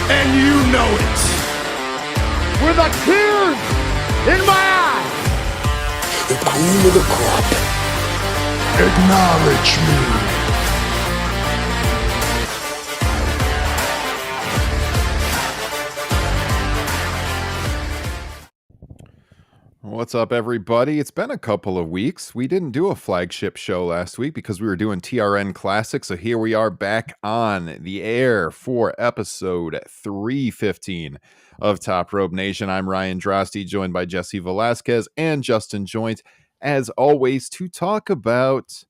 and you know it. With a tear in my eye, the cream of the crop. Acknowledge me. What's up, everybody? It's been a couple of weeks. We didn't do a flagship show last week because we were doing TRN Classic, so here we are back on the air for episode 315 of Top Rope Nation. I'm Ryan Drosty, joined by Jesse Velasquez and Justin Joint, as always, to talk about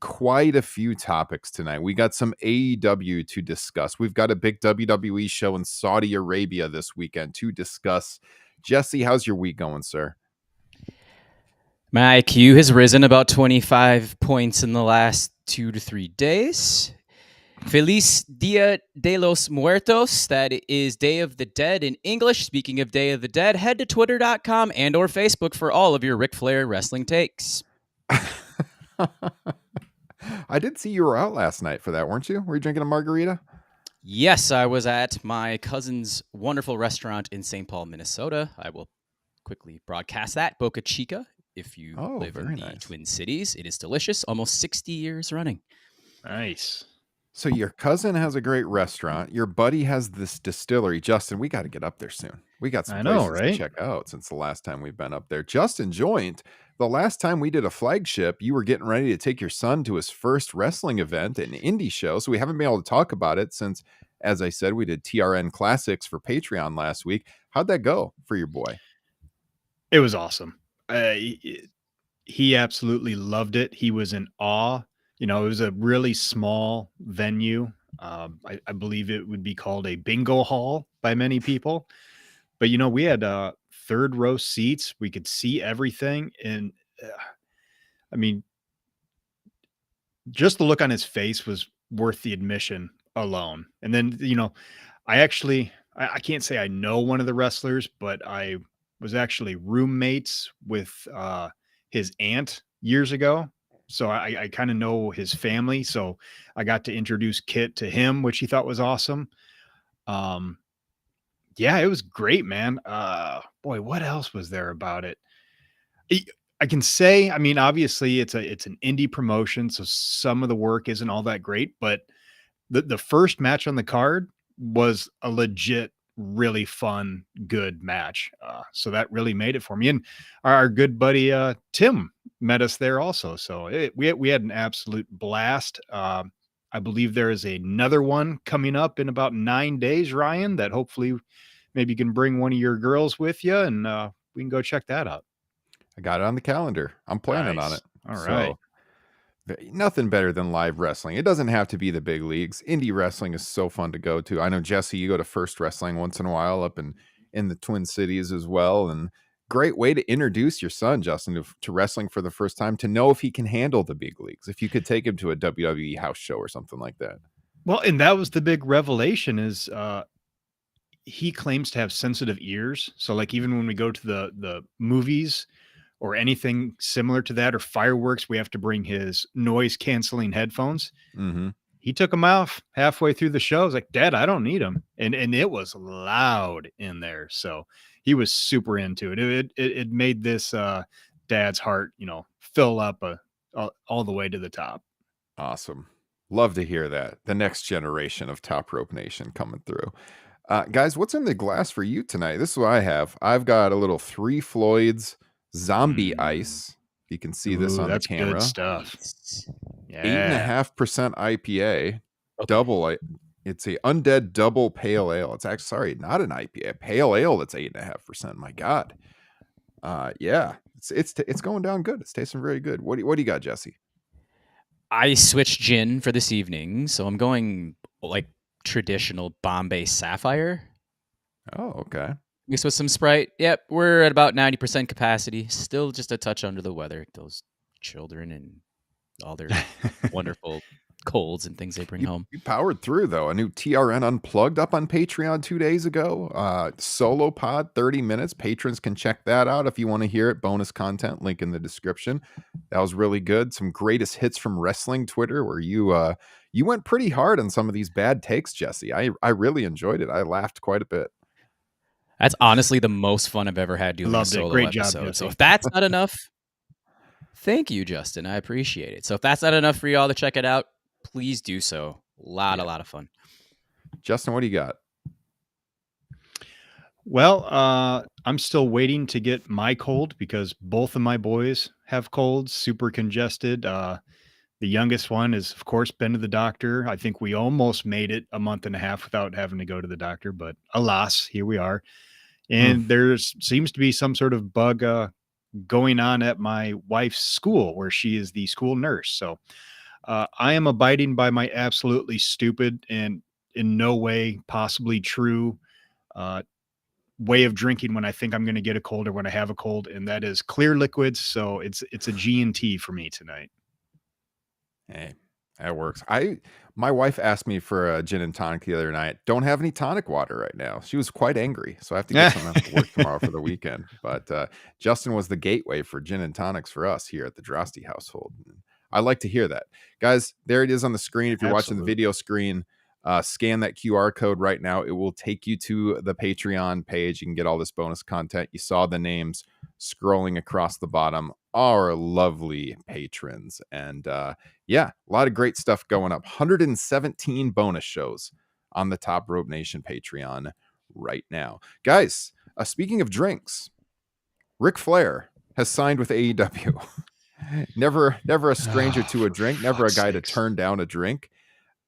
quite a few topics tonight. We got some AEW to discuss. We've got a big WWE show in Saudi Arabia this weekend to discuss. Jesse, how's your week going, sir? My IQ has risen about 25 points in the last 2 to 3 days. Feliz Dia de los Muertos. That is Day of the Dead in English. Speaking of Day of the Dead, head to twitter.com and or Facebook for all of your Ric Flair wrestling takes. I did see you were out last night for that, weren't you? Were you drinking a margarita? Yes, I was at my cousin's wonderful restaurant in St. Paul, Minnesota. I will quickly broadcast that. Boca Chica. If you live in the Twin Cities, it is delicious. Almost 60 years running. Nice. So your cousin has a great restaurant. Your buddy has this distillery. Justin, we got to get up there soon. We got some places to check out since the last time we've been up there. Justin Joint, the last time we did a flagship, you were getting ready to take your son to his first wrestling event, an indie show. So we haven't been able to talk about it since, as I said, we did TRN Classics for Patreon last week. How'd that go for your boy? It was awesome. He absolutely loved it. He was in awe. You know, it was a really small venue. I believe it would be called a bingo hall by many people. But, you know, we had third row seats. We could see everything. And I mean, just the look on his face was worth the admission alone. And then, you know, I can't say I know one of the wrestlers, but I was actually roommates with his aunt years ago. So I kind of know his family. So I got to introduce Kit to him, which he thought was awesome. Yeah, it was great, man. Boy, what else was there about it? I can say, I mean, obviously it's an indie promotion, so some of the work isn't all that great, but the first match on the card was a legit, really fun, good match. So that really made it for me. And our good buddy Tim met us there also. So we had an absolute blast. I believe there is another one coming up in about 9 days, Ryan, that hopefully maybe you can bring one of your girls with you and we can go check that out. I got it on the calendar. I'm planning on it. All right. Nothing better than live wrestling. It doesn't have to be the big leagues. Indie wrestling is so fun to go to. I know, Jesse, you go to First Wrestling once in a while up in the Twin Cities as well. And great way to introduce your son, Justin, to wrestling for the first time, to know if he can handle the big leagues. If you could take him to a WWE house show or something like that. Well, and that was the big revelation is he claims to have sensitive ears. So like even when we go to the movies or anything similar to that, or fireworks, we have to bring his noise canceling headphones. Mm-hmm. He took them off halfway through the show. I was like, Dad, I don't need them. And it was loud in there. So he was super into it. It made this dad's heart, you know, fill up all the way to the top. Awesome. Love to hear that. The next generation of Top Rope Nation coming through. Guys, what's in the glass for you tonight? This is what I have. I've got a little Three Floyds Zombie Ice. You can see this on the camera. Good stuff. Yeah. 8.5% IPA. Okay. Double. It's a undead double pale ale. It's actually, not an IPA. Pale ale that's 8.5%. My God. Yeah. It's going down good. It's tasting very good. What do you got, Jesse? I switched gin for this evening, so I'm going like traditional Bombay Sapphire. Oh, okay. Mixed with some Sprite. Yep, we're at about 90% capacity. Still just a touch under the weather. Those children and all their wonderful colds and things they bring home. You powered through, though. A new TRN Unplugged up on Patreon 2 days ago. Solo pod, 30 minutes. Patrons can check that out if you want to hear it. Bonus content, link in the description. That was really good. Some greatest hits from wrestling Twitter, where you you went pretty hard on some of these bad takes, Jesse. I really enjoyed it. I laughed quite a bit. That's honestly the most fun I've ever had doing a Loved it. solo Great job, episode. So Jesse. if that's not enough, thank you, Justin. I appreciate it. So if that's not enough for y'all to check it out, please do so. A lot of fun. Justin, what do you got? Well, I'm still waiting to get my cold because both of my boys have colds, super congested. The youngest one is, of course, been to the doctor. I think we almost made it a month and a half without having to go to the doctor, but alas, here we are. And there's seems to be some sort of bug going on at my wife's school where she is the school nurse. So I am abiding by my absolutely stupid and in no way possibly true way of drinking when I think I'm going to get a cold or when I have a cold, and that is clear liquids. So it's a G&T for me tonight. Hey, that works. My wife asked me for a gin and tonic the other night. Don't have any tonic water right now. She was quite angry, so I have to get some after work tomorrow for the weekend. But Justin was the gateway for gin and tonics for us here at the Drosty household. I like to hear that, guys. There it is on the screen. If you're watching the video screen, scan that QR code right now. It will take you to the Patreon page. You can get all this bonus content. You saw the names scrolling across the bottom, our lovely patrons. And yeah, a lot of great stuff going up. 117 bonus shows on the Top Rope Nation Patreon right now. Guys, speaking of drinks, Ric Flair has signed with AEW. Never a stranger to a drink, never a guy to turn down a drink.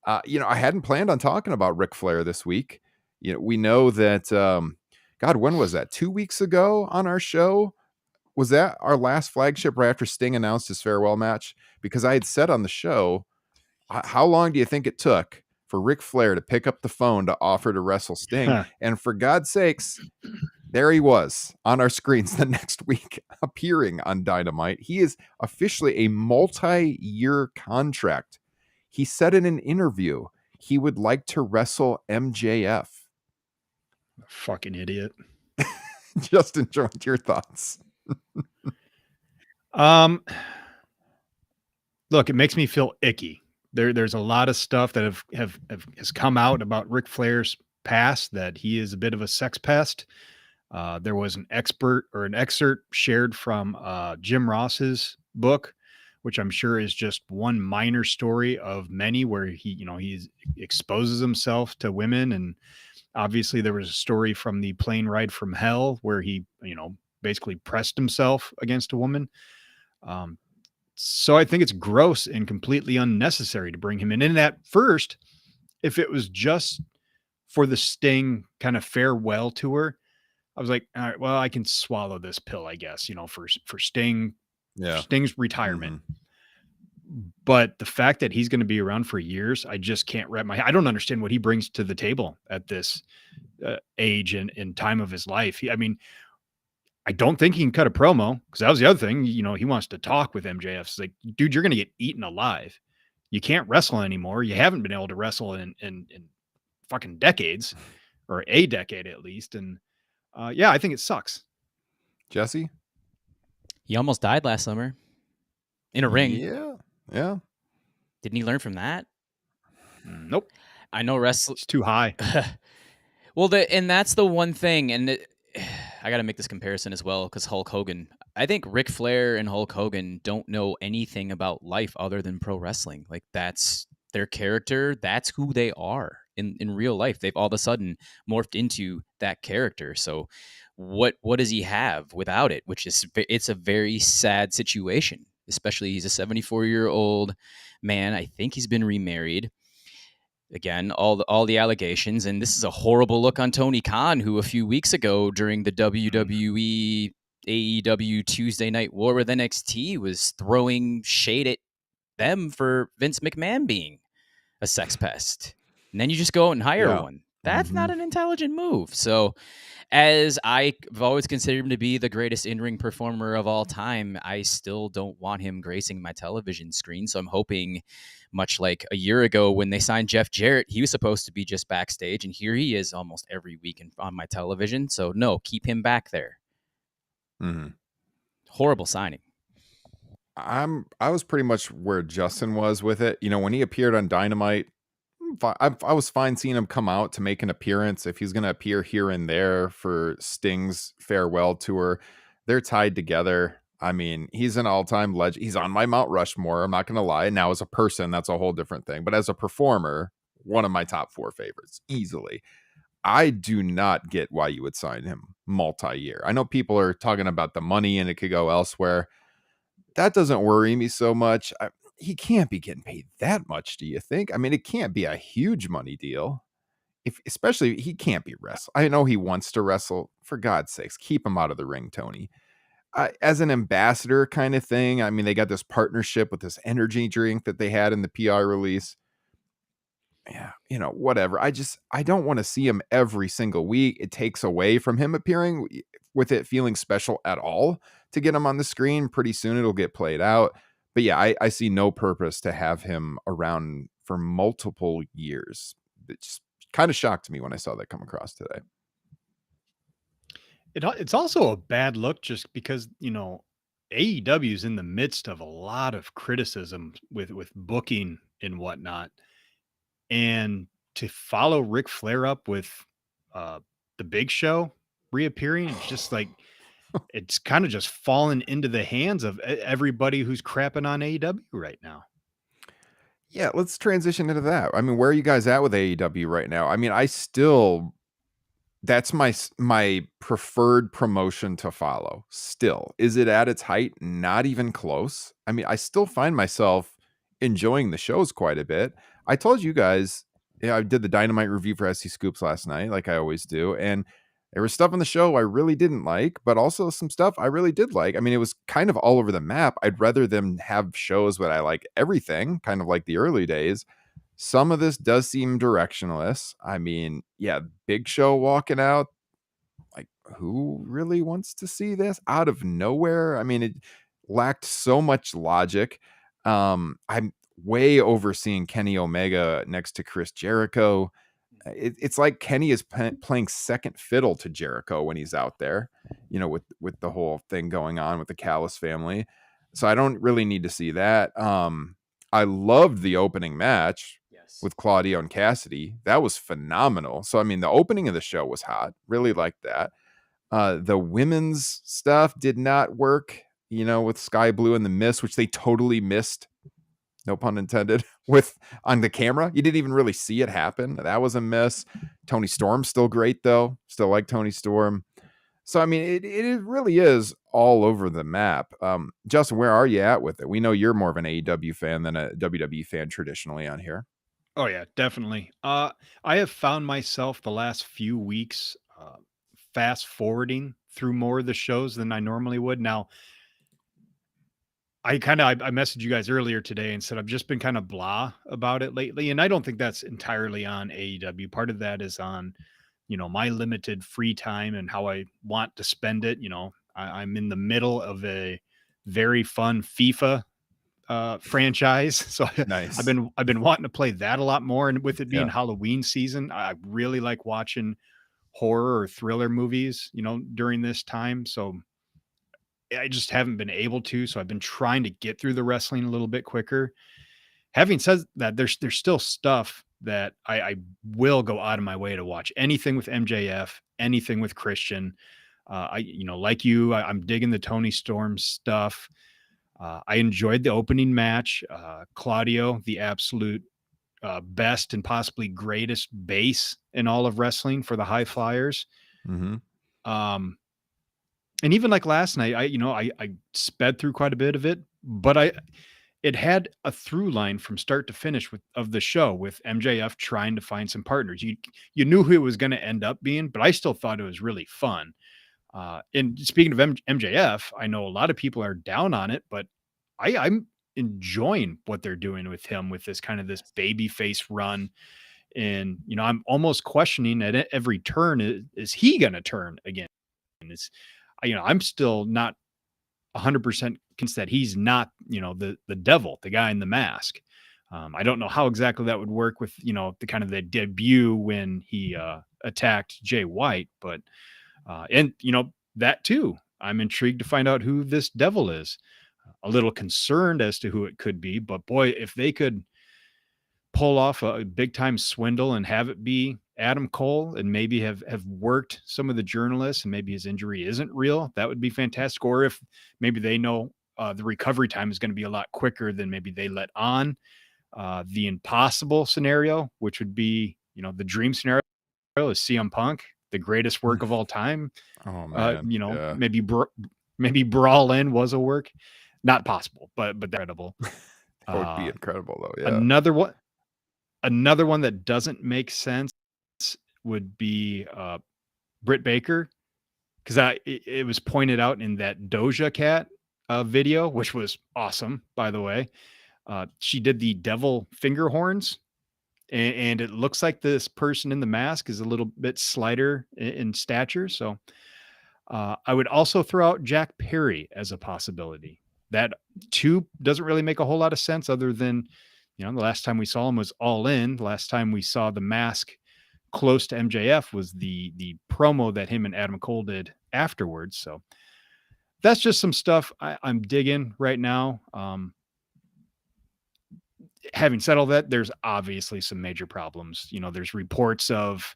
I hadn't planned on talking about Ric Flair this week. We know that, God, when was that? 2 weeks ago on our show? Was that our last flagship right after Sting announced his farewell match? Because I had said on the show, how long do you think it took for Ric Flair to pick up the phone to offer to wrestle Sting? And for God's sakes, there he was on our screens the next week, appearing on Dynamite. He is officially a multi-year contract. He said in an interview he would like to wrestle MJF. Fucking idiot. Justin, what's your thoughts? Look, it makes me feel icky. There's a lot of stuff that has come out about Ric Flair's past, that he is a bit of a sex pest. There was an excerpt shared from Jim Ross's book, which I'm sure is just one minor story of many where he exposes himself to women. And obviously there was a story from the plane ride from hell where he, basically pressed himself against a woman. So I think it's gross and completely unnecessary to bring him in. And at first, if it was just for the Sting kind of farewell tour, I was like, all right, well, I can swallow this pill, I guess, for Sting, Sting's retirement. But the fact that he's going to be around for years, I just can't I don't understand what he brings to the table at this age and time of his life. I don't think he can cut a promo, because that was the other thing. He wants to talk with MJF. It's like, dude, you're going to get eaten alive. You can't wrestle anymore. You haven't been able to wrestle in fucking decades, or a decade at least. And yeah, I think it sucks. Jesse? He almost died last summer in a ring. Yeah. Didn't he learn from that? Nope. I know wrestling. It's too high. Well, and that's the one thing. And I got to make this comparison as well, because Hulk Hogan. I think Ric Flair and Hulk Hogan don't know anything about life other than pro wrestling. Like, that's their character. That's who they are in real life. They've all of a sudden morphed into that character. So what does he have without it? It's a very sad situation, especially he's a 74-year-old man. I think he's been remarried. Again, all the allegations, and this is a horrible look on Tony Khan, who a few weeks ago during the WWE AEW Tuesday Night War with NXT was throwing shade at them for Vince McMahon being a sex pest. And then you just go out and hire one. That's not an intelligent move. So, as I've always considered him to be the greatest in-ring performer of all time, I still don't want him gracing my television screen. So I'm hoping, much like a year ago when they signed Jeff Jarrett, he was supposed to be just backstage, and here he is almost every week on my television. So no, keep him back there. Mm-hmm. Horrible signing. I was pretty much where Justin was with it. You know, when he appeared on Dynamite, I was fine seeing him come out to make an appearance. If he's going to appear here and there for Sting's farewell tour, they're tied together. I mean, he's an all-time legend. He's on my Mount Rushmore. I'm not going to lie. Now, as a person, that's a whole different thing. But as a performer, one of my top 4 favorites, easily. I do not get why you would sign him multi-year. I know people are talking about the money and it could go elsewhere. That doesn't worry me so much. He can't be getting paid that much, do you think? I mean, it can't be a huge money deal. Especially he can't be wrestle. I know he wants to wrestle. For God's sakes, keep him out of the ring, Tony. As an ambassador kind of thing, I mean, they got this partnership with this energy drink that they had in the PR release. Yeah, you know, whatever. I don't want to see him every single week. It takes away from him appearing with it feeling special at all to get him on the screen. Pretty soon it'll get played out. But yeah, I see no purpose to have him around for multiple years. It just kind of shocked me when I saw that come across today. It's also a bad look just because, AEW is in the midst of a lot of criticism with booking and whatnot. And to follow Ric Flair up with the Big Show reappearing, it's just like it's kind of just fallen into the hands of everybody who's crapping on AEW right now. Yeah, let's transition into that. I mean, where are you guys at with AEW right now? I mean, that's my preferred promotion to follow. Still, is it at its height? Not even close. I mean, I still find myself enjoying the shows quite a bit. I told you guys, I did the Dynamite review for SEScoops last night, like I always do, and there was stuff in the show I really didn't like, but also some stuff I really did like. I mean, it was kind of all over the map. I'd rather them have shows where I like everything, kind of like the early days. Some of this does seem directionless. I mean, yeah, Big Show walking out. Like, who really wants to see this out of nowhere? I mean, it lacked so much logic. I'm way overseeing Kenny Omega next to Chris Jericho. It's like Kenny is playing second fiddle to Jericho when he's out there, you know, with the whole thing going on with the Callis family. So I don't really need to see that. I loved the opening match with Claudio and Cassidy. That was phenomenal. So, I mean, the opening of the show was hot. Really liked that. The women's stuff did not work, you know, with Sky Blue and the Mist, which they totally missed. No pun intended, with on the camera. You didn't even really see it happen. That was a miss. Tony Storm's still great, though. Still like Tony Storm. So, I mean, it really is all over the map. Justin, where are you at with it? We know you're more of an AEW fan than a WWE fan traditionally on here. Oh, yeah, definitely. I have found myself the last few weeks fast forwarding through more of the shows than I normally would. Now, I messaged you guys earlier today and said I've just been kind of blah about it lately. And I don't think that's entirely on AEW. Part of that is on, my limited free time and how I want to spend it. I'm in the middle of a very fun FIFA franchise. So Nice. I've been wanting to play that a lot more. And with it being Halloween season, I really like watching horror or thriller movies, during this time. So I just haven't been able to. So I've been trying to get through the wrestling a little bit quicker. Having said that, there's still stuff that I will go out of my way to watch. Anything with MJF, anything with Christian. Like you, I'm digging the Tony Storm stuff. I enjoyed the opening match. Claudio, the absolute best and possibly greatest base in all of wrestling for the High Flyers. Mm-hmm. And even like last night, I sped through quite a bit of it, but it had a through line from start to finish of the show with MJF trying to find some partners. You knew who it was going to end up being, but I still thought it was really fun. And speaking of MJF, I know a lot of people are down on it, but I'm enjoying what they're doing with him with this kind of this baby face run. And, I'm almost questioning at every turn, is he going to turn again? And I'm still not 100% convinced that he's not, the devil, the guy in the mask. I don't know how exactly that would work with, the kind of the debut when he attacked Jay White, but and that too, I'm intrigued to find out who this devil is. a little concerned as to who it could be. But boy, if they could pull off a big time swindle and have it be Adam Cole and maybe have worked some of the journalists and maybe his injury isn't real, that would be fantastic. Or if maybe they know the recovery time is going to be a lot quicker than maybe they let on. The impossible scenario, which would be, the dream scenario is CM Punk, the greatest work of all time. Oh man. Yeah. Maybe Brawl In was a work. Not possible, but incredible. That would be incredible though. Yeah. Another one that doesn't make sense would be Britt Baker, because it was pointed out in that Doja Cat video, which was awesome, by the way. She did the devil finger horns, and it looks like this person in the mask is a little bit slighter in stature. So I would also throw out Jack Perry as a possibility. That too doesn't really make a whole lot of sense, other than, the last time we saw him was All In. The last time we saw the mask close to MJF was the promo that him and Adam Cole did afterwards. So that's just some stuff I'm digging right now. Having said all that, there's obviously some major problems. There's reports of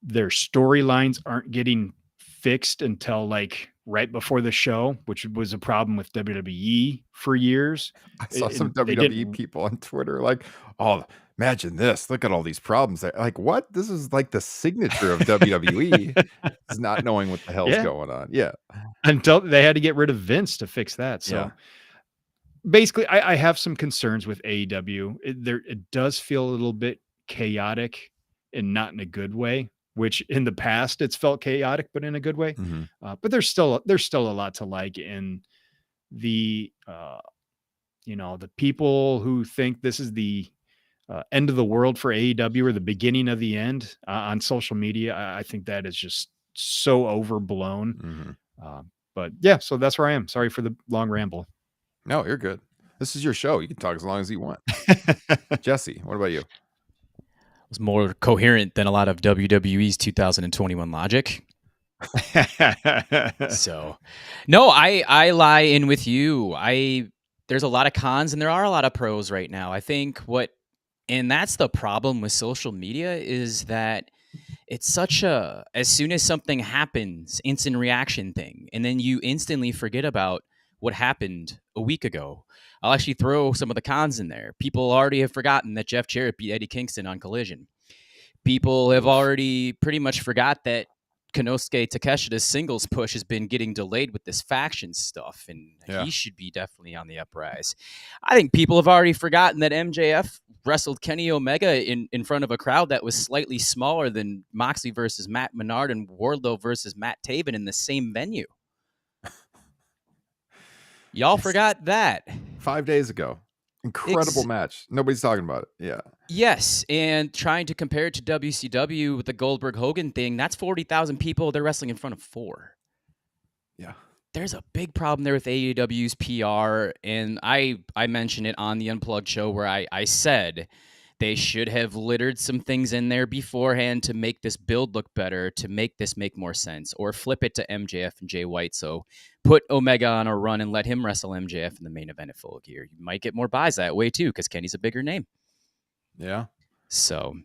their storylines aren't getting fixed until like right before the show, which was a problem with WWE for years. I saw some WWE people on Twitter like, oh, imagine this. Look at all these problems. Like, what? This is like the signature of WWE is not knowing what the hell's going on. Yeah. Until they had to get rid of Vince to fix that. So basically, I have some concerns with AEW. It does feel a little bit chaotic and not in a good way, which in the past it's felt chaotic, but in a good way. Mm-hmm. But there's still a lot to like in the, the people who think this is the end of the world for AEW or the beginning of the end on social media. I think that is just so overblown. Mm-hmm. But yeah, so that's where I am. Sorry for the long ramble. No, you're good. This is your show. You can talk as long as you want. Jesse, what about you? Was more coherent than a lot of WWE's 2021 logic. So, no, I lie in with you. There's a lot of cons and there are a lot of pros right now. I think and that's the problem with social media, is that it's such as soon as something happens, instant reaction thing, and then you instantly forget about what happened a week ago. I'll actually throw some of the cons in there. People already have forgotten that Jeff Jarrett beat Eddie Kingston on Collision. People have already pretty much forgot that Konosuke Takeshida's singles push has been getting delayed with this faction stuff, and he should be definitely on the uprise. I think people have already forgotten that MJF wrestled Kenny Omega in front of a crowd that was slightly smaller than Moxley versus Matt Menard and Wardlow versus Matt Taven in the same venue. Y'all forgot that 5 days ago. Incredible match. Nobody's talking about it. Yeah. Yes, and trying to compare it to WCW with the Goldberg Hogan thing, that's 40,000 people. They're wrestling in front of 4. Yeah. There's a big problem there with AEW's PR, and I mentioned it on the Unplugged show where I said they should have littered some things in there beforehand to make this build look better, to make this make more sense, or flip it to MJF and Jay White. So put Omega on a run and let him wrestle MJF in the main event at Full Gear. You might get more buys that way too, because Kenny's a bigger name. Yeah. So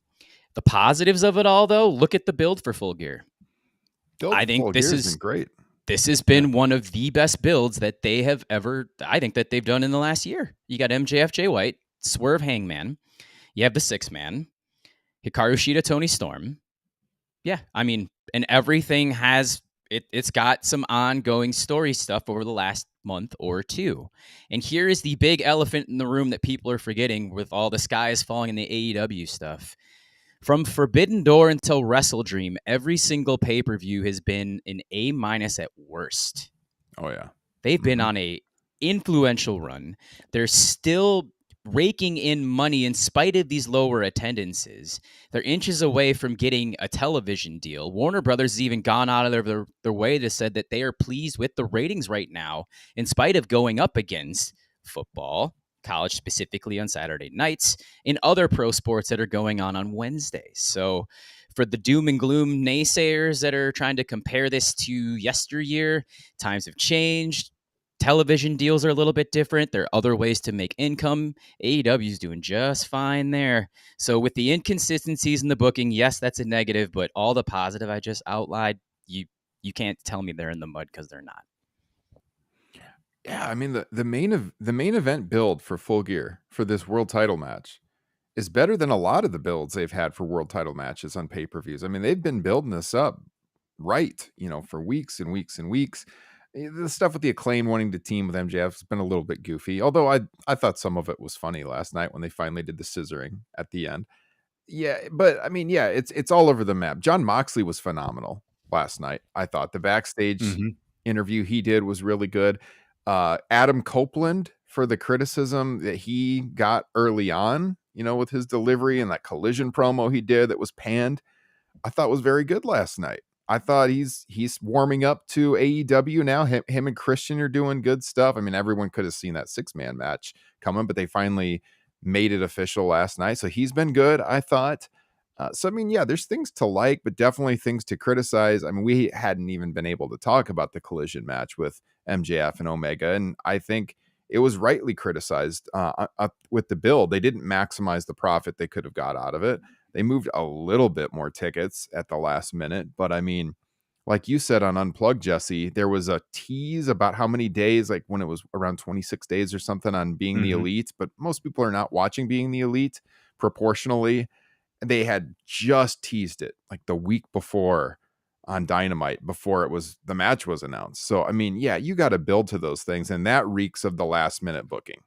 the positives of it all, though, look at the build for Full Gear. I think this is great. This has been one of the best builds that they have ever, I think, that they've done in the last year. You got MJF, Jay White, Swerve, Hangman. You have the 6-man, Hikaru Shida, Tony Storm. Yeah, I mean, and everything has, it's got some ongoing story stuff over the last month or two. And here is the big elephant in the room that people are forgetting with all the skies falling in the AEW stuff. From Forbidden Door until Wrestle Dream, every single pay-per-view has been an A- at worst. Oh, yeah. They've been on a influential run. They're still raking in money in spite of these lower attendances. They're inches away from getting a television deal. Warner Brothers has even gone out of their way to say that they are pleased with the ratings right now, in spite of going up against football, college specifically on Saturday nights, and other pro sports that are going on Wednesdays. So for the doom and gloom naysayers that are trying to compare this to yesteryear, times have changed. television deals are a little bit different. There are other ways to make income. AEW is doing just fine there. So with the inconsistencies in the booking, yes, that's a negative, but all the positive I just outlined, you can't tell me they're in the mud because they're not. Yeah, I mean the main event build for Full Gear for this world title match is better than a lot of the builds they've had for world title matches on pay-per-views. I mean, they've been building this up right, for weeks and weeks and weeks. The stuff with the Acclaim wanting to team with MJF has been a little bit goofy, although I thought some of it was funny last night when they finally did the scissoring at the end. Yeah, but I mean, yeah, it's all over the map. John Moxley was phenomenal last night. I thought the backstage interview he did was really good. Adam Copeland, for the criticism that he got early on, with his delivery and that collision promo he did that was panned, I thought was very good last night. I thought he's warming up to AEW now. Him and Christian are doing good stuff. I mean, everyone could have seen that 6-man match coming, but they finally made it official last night. So he's been good, I thought. So, I mean, yeah, there's things to like, but definitely things to criticize. I mean, we hadn't even been able to talk about the collision match with MJF and Omega, and I think it was rightly criticized with the build. They didn't maximize the profit they could have got out of it. They moved a little bit more tickets at the last minute, but I mean, like you said on Unplugged, Jesse, there was a tease about how many days, like when it was around 26 days or something on Being the Elite, but most people are not watching Being the Elite proportionally. They had just teased it like the week before on Dynamite before the match was announced. So, I mean, yeah, you got to build to those things, and that reeks of the last minute booking.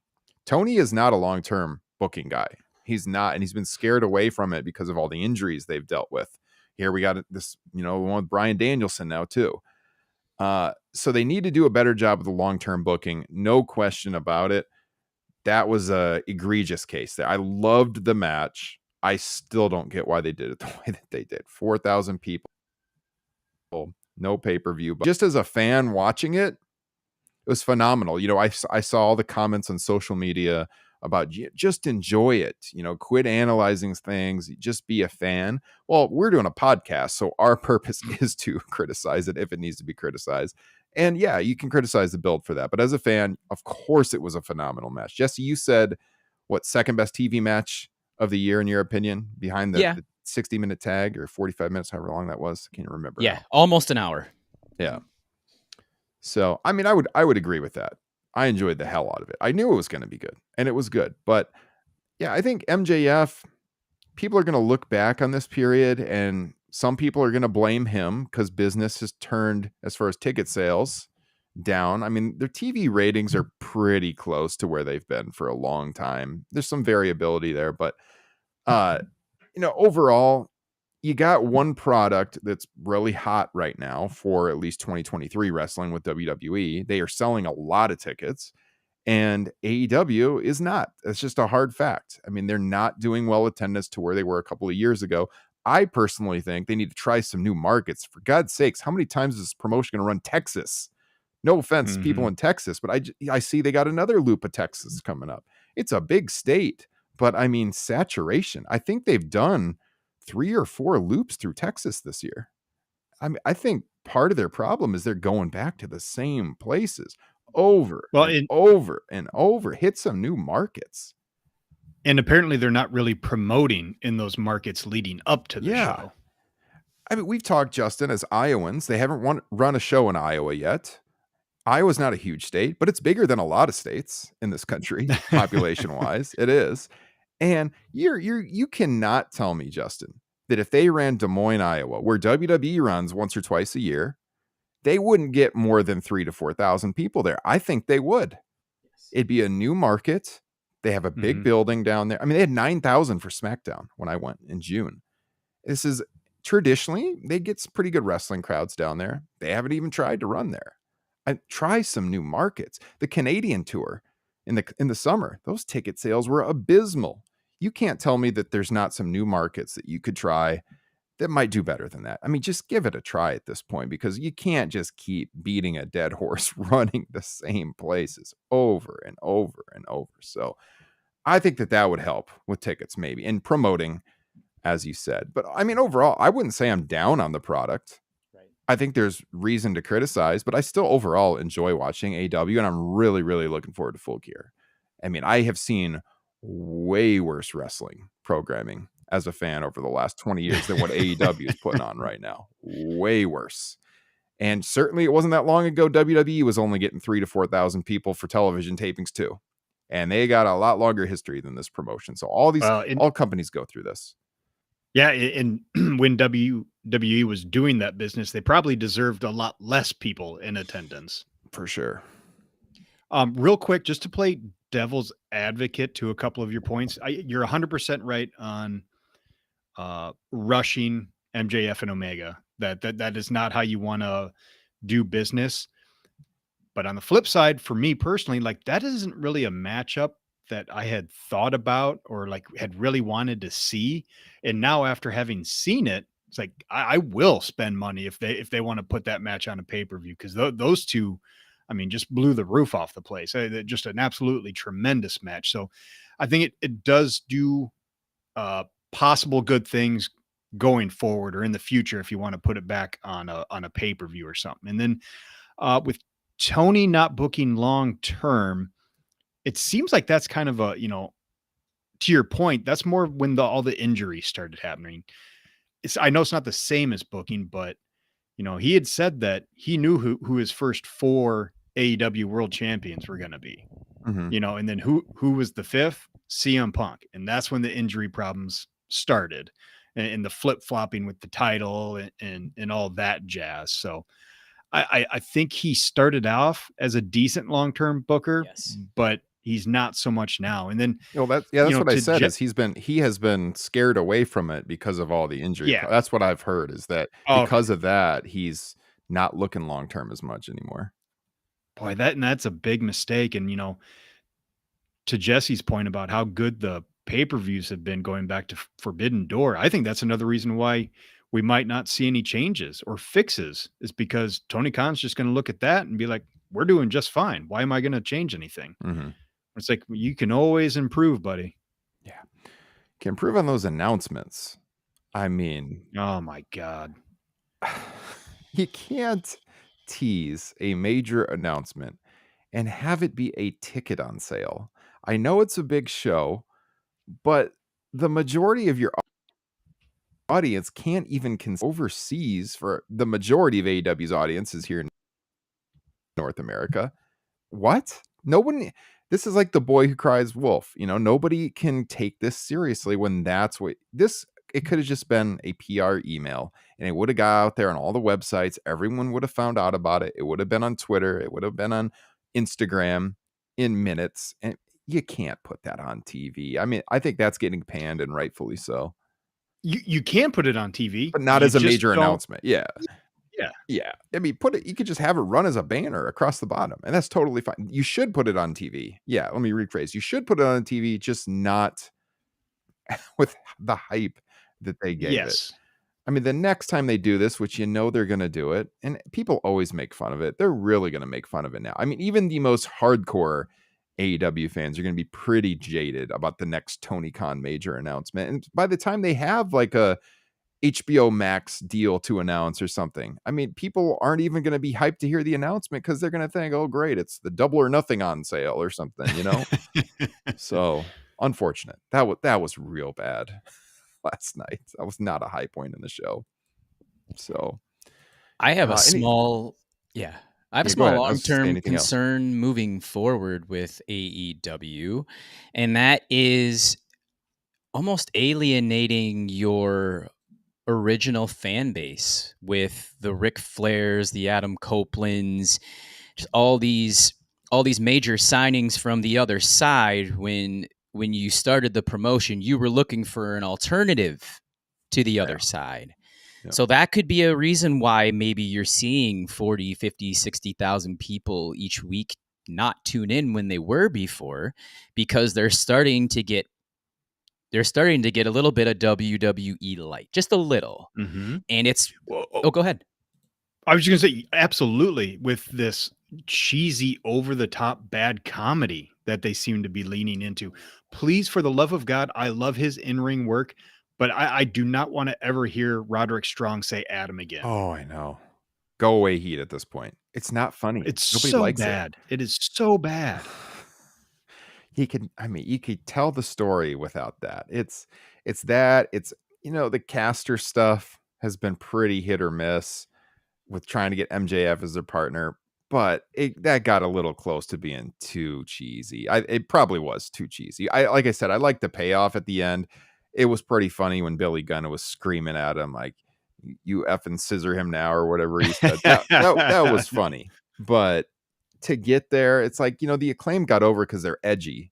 Tony is not a long-term booking guy. He's not, and he's been scared away from it because of all the injuries they've dealt with. Here we got this, one with Bryan Danielson now too. So they need to do a better job of the long-term booking. No question about it. That was a egregious case there. I loved the match. I still don't get why they did it the way that they did. 4,000 people, no pay-per-view. But just as a fan watching it, it was phenomenal. I saw all the comments on social media about just enjoy it, quit analyzing things, just be a fan. Well, we're doing a podcast, so our purpose is to criticize it if it needs to be criticized. And yeah, you can criticize the build for that. But as a fan, of course, it was a phenomenal match. Jesse, you said, what, second best TV match of the year in your opinion, behind the 60-minute tag or 45 minutes, however long that was? I can't remember. Yeah, almost an hour. Yeah. So, I mean, I would agree with that. I enjoyed the hell out of it. I knew it was going to be good, and it was good. But yeah, I think MJF, people are going to look back on this period, and some people are going to blame him because business has turned, as far as ticket sales, down. I mean, their TV ratings are pretty close to where they've been for a long time. There's some variability there, but overall, you got one product that's really hot right now for at least 2023 wrestling with WWE. They are selling a lot of tickets, and AEW is not. That's just a hard fact. I mean, they're not doing well attendance to where they were a couple of years ago. I personally think they need to try some new markets. For God's sakes, how many times is this promotion going to run Texas? No offense, people in Texas, but I see they got another loop of Texas coming up. It's a big state, but I mean, saturation. I think they've done 3 or 4 loops through Texas this year. I mean, I think part of their problem is they're going back to the same places over and over. Hit some new markets. And apparently they're not really promoting in those markets leading up to the show. I mean, we've talked, Justin, as Iowans. They haven't run a show in Iowa yet. Iowa's not a huge state, but it's bigger than a lot of states in this country, population-wise. It is. And you cannot tell me, Justin, that if they ran Des Moines, Iowa, where WWE runs once or twice a year, they wouldn't get more than 3,000 to 4,000 people there. I think they would. It'd be a new market. They have a big building down there. I mean, they had 9,000 for SmackDown when I went in June. This is traditionally, they get some pretty good wrestling crowds down there. They haven't even tried to run there. Try some new markets. The Canadian tour in the summer, those ticket sales were abysmal. You can't tell me that there's not some new markets that you could try that might do better than that. I mean, just give it a try at this point, because you can't just keep beating a dead horse running the same places over and over and over. So I think that would help with tickets maybe, and promoting, as you said. But I mean, overall, I wouldn't say I'm down on the product. Right. I think there's reason to criticize, but I still overall enjoy watching AEW, and I'm really, really looking forward to Full Gear. I mean, I have seen way worse wrestling programming as a fan over the last 20 years than what AEW is putting on right now. Way worse. And certainly it wasn't that long ago WWE was only getting 3,000 to 4,000 people for television tapings too. And they got a lot longer history than this promotion. So all companies go through this. Yeah, and when WWE was doing that business, they probably deserved a lot less people in attendance. For sure. Real quick, just to play devil's advocate to a couple of your points, you're 100% right on rushing MJF and Omega. That is not how you want to do business. But on the flip side, for me personally, like that isn't really a matchup that I had thought about or like had really wanted to see. And now after having seen it, it's like I will spend money if they want to put that match on a pay-per-view, because those two, I mean, just blew the roof off the place. Just an absolutely tremendous match. So I think it does do possible good things going forward or in the future if you want to put it back on a pay-per-view or something. And then with Tony not booking long term, it seems like that's kind of a, to your point, that's more when all the injuries started happening. I know it's not the same as booking, but he had said that he knew who his first 4 AEW world champions were going to be, and then who was the 5th? CM Punk. And that's when the injury problems started and the flip flopping with the title and all that jazz. So I think he started off as a decent long-term booker, but he's not so much now. And then, that's what I said is he has been scared away from it because of all the injury. Yeah. That's what I've heard, is that because of that, he's not looking long-term as much anymore. Boy, that's a big mistake. And, to Jesse's point about how good the pay-per-views have been going back to Forbidden Door, I think that's another reason why we might not see any changes or fixes, is because Tony Khan's just going to look at that and be like, we're doing just fine. Why am I going to change anything? It's like, you can always improve, buddy. Yeah. Can improve on those announcements. I mean, oh my God. You can't tease a major announcement and have it be a ticket on sale. I know it's a big show, but the majority of your audience can't even overseas. For the majority of AEW's audience is here in North America. What? Nobody. This is like the boy who cries wolf. Nobody can take this seriously when that's what this. It could have just been a PR email, and it would have got out there on all the websites. Everyone would have found out about it. It would have been on Twitter. It would have been on Instagram in minutes. And you can't put that on TV. I mean, I think that's getting panned, and rightfully so. You can put it on TV, but not as a major announcement. Yeah. Yeah. I mean, you could just have it run as a banner across the bottom, and that's totally fine. You should put it on TV. Yeah. Let me rephrase. You should put it on TV, just not with the hype that they gave it. I mean, the next time they do this, which they're going to do it, and people always make fun of it, they're really going to make fun of it now. I mean, even the most hardcore AEW fans are going to be pretty jaded about the next Tony Khan major announcement. And by the time they have like a HBO Max deal to announce or something, I mean, people aren't even going to be hyped to hear the announcement, because they're going to think, oh, great, it's the Double or Nothing on sale or something, So unfortunate. That was real bad last night. That was not a high point in the show. So I have a small long-term concern moving forward with AEW, and that is almost alienating your original fan base with the Ric Flairs, the Adam Copelands, just all these major signings from the other side. When you started the promotion, you were looking for an alternative to the other side. Yeah. So that could be a reason why maybe you're seeing 40, 50, 60,000 people each week not tune in when they were before, because they're starting to get a little bit of WWE light, just a little. And it's, go ahead. I was just going to say, absolutely, with this cheesy, over-the-top bad comedy that they seem to be leaning into. Please, for the love of God, I love his in-ring work, but I do not want to ever hear Roderick Strong say Adam again. Oh, I know. go away heat at this point. It's not funny. It's Nobody so likes bad. It is so bad. you could tell the story without that. It's that, the caster stuff has been pretty hit or miss with trying to get MJF as their partner, but that got a little close to being too cheesy. It probably was too cheesy. Like I said, I liked the payoff at the end. It was pretty funny when Billy Gunn was screaming at him like, "You effing scissor him now," or whatever he said. That was funny. But to get there, it's like, the Acclaim got over because they're edgy,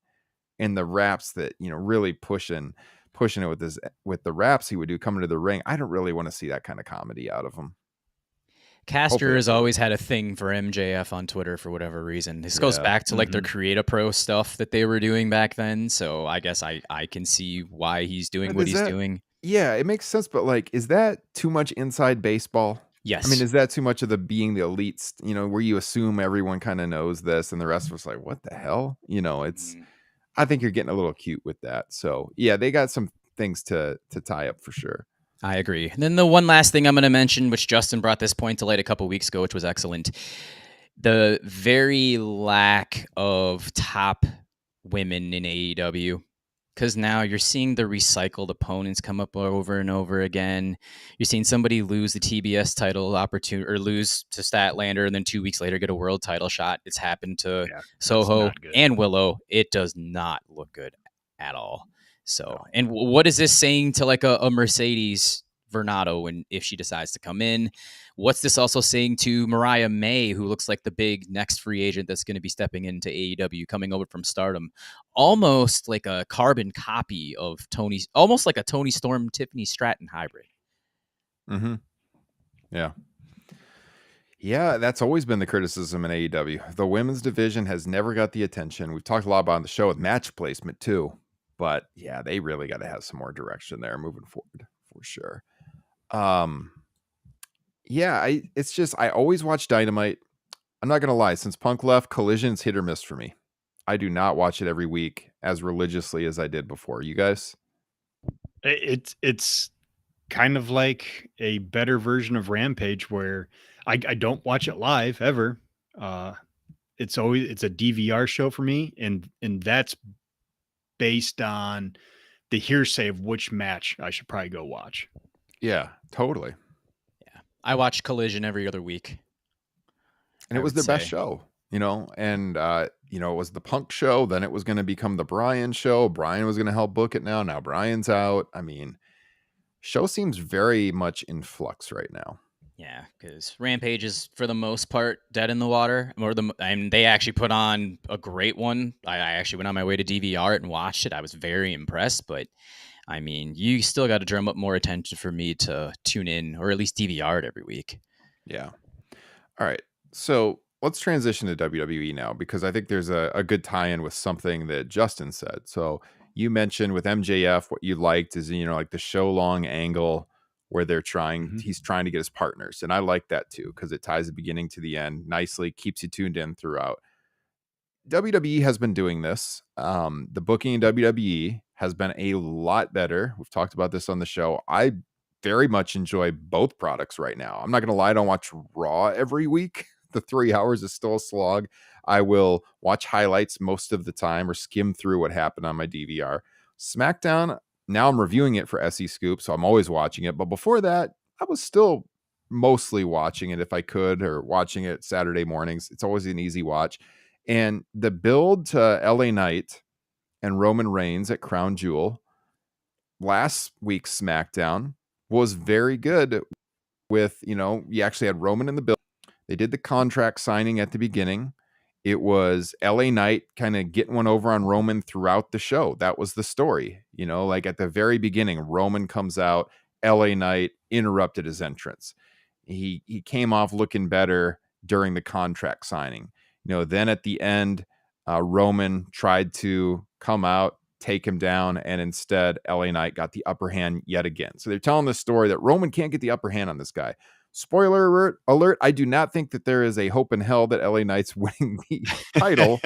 and the raps that, really pushing it with the raps he would do coming to the ring. I don't really want to see that kind of comedy out of him. Caster has always had a thing for MJF on Twitter for whatever reason. This goes back to like their Create a Pro stuff that they were doing back then. So I guess I can see why he's doing what he's doing. Yeah, it makes sense. But like, is that too much inside baseball? Yes. I mean, is that too much of the being the elites, where you assume everyone kind of knows this and the rest of us like, what the hell? I think you're getting a little cute with that. So yeah, they got some things to tie up for sure. I agree. And then the one last thing I'm going to mention, which Justin brought this point to light a couple weeks ago, which was excellent. The very lack of top women in AEW. Because now you're seeing the recycled opponents come up over and over again. You're seeing somebody lose the TBS title opportunity or lose to Statlander and then 2 weeks later get a world title shot. It's happened to Soho and Willow. It does not look good at all. So, and what is this saying to like a Mercedes Vernado if she decides to come in? What's this also saying to Mariah May, who looks like the big next free agent that's going to be stepping into AEW, coming over from Stardom? Almost like a carbon copy of almost like a Tony Storm, Tiffany Stratton hybrid. Mm-hmm. Yeah. Yeah, that's always been the criticism in AEW. The women's division has never got the attention. We've talked a lot about on the show with match placement too. But yeah, they really got to have some more direction there moving forward for sure. Yeah, it's just, I always watch Dynamite. I'm not going to lie. Since Punk left, Collision's hit or miss for me. I do not watch it every week as religiously as I did before. You guys? It's kind of like a better version of Rampage where I don't watch it live ever. It's a DVR show for me. And that's based on the hearsay of which match I should probably go watch. Yeah, totally. Yeah. I watch Collision every other week. And it was their best show, and, it was the Punk show. Then it was going to become the Bryan show. Bryan was going to help book it now. Now Bryan's out. I mean, show seems very much in flux right now. Yeah, because Rampage is, for the most part, dead in the water. They actually put on a great one. I actually went on my way to DVR it and watched it. I was very impressed. But, I mean, you still got to drum up more attention for me to tune in or at least DVR it every week. Yeah. All right. So let's transition to WWE now, because I think there's a good tie-in with something that Justin said. So you mentioned with MJF, what you liked is, like the show long angle where he's trying to get his partners. And I like that too, because it ties the beginning to the end nicely, keeps you tuned in throughout. WWE has been doing this. The booking in WWE has been a lot better. We've talked about this on the show. I very much enjoy both products right now. I'm not going to lie. I don't watch Raw every week. The 3 hours is still a slog. I will watch highlights most of the time or skim through what happened on my DVR. SmackDown, now I'm reviewing it for SEScoops, so I'm always watching it. But before that, I was still mostly watching it if I could, or watching it Saturday mornings. It's always an easy watch. And the build to LA Knight and Roman Reigns at Crown Jewel last week's SmackDown was very good with, you actually had Roman in the build. They did the contract signing at the beginning. It was LA Knight kind of getting one over on Roman throughout the show. That was the story. Like at the very beginning, Roman comes out, LA Knight interrupted his entrance. He came off looking better during the contract signing. Then at the end, Roman tried to come out, take him down, and instead LA Knight got the upper hand yet again. So they're telling the story that Roman can't get the upper hand on this guy. Spoiler alert, I do not think that there is a hope in hell that LA Knight's winning the title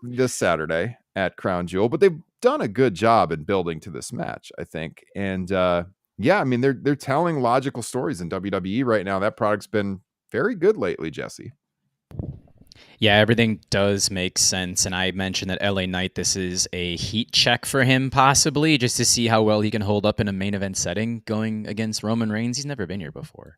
this Saturday at Crown Jewel, but they've done a good job in building to this match, I think. And, Yeah, I mean, they're telling logical stories in WWE right now. That product's been very good lately, Jesse. Yeah, everything does make sense. And I mentioned that LA Knight, this is a heat check for him, possibly, just to see how well he can hold up in a main event setting going against Roman Reigns. He's never been here before.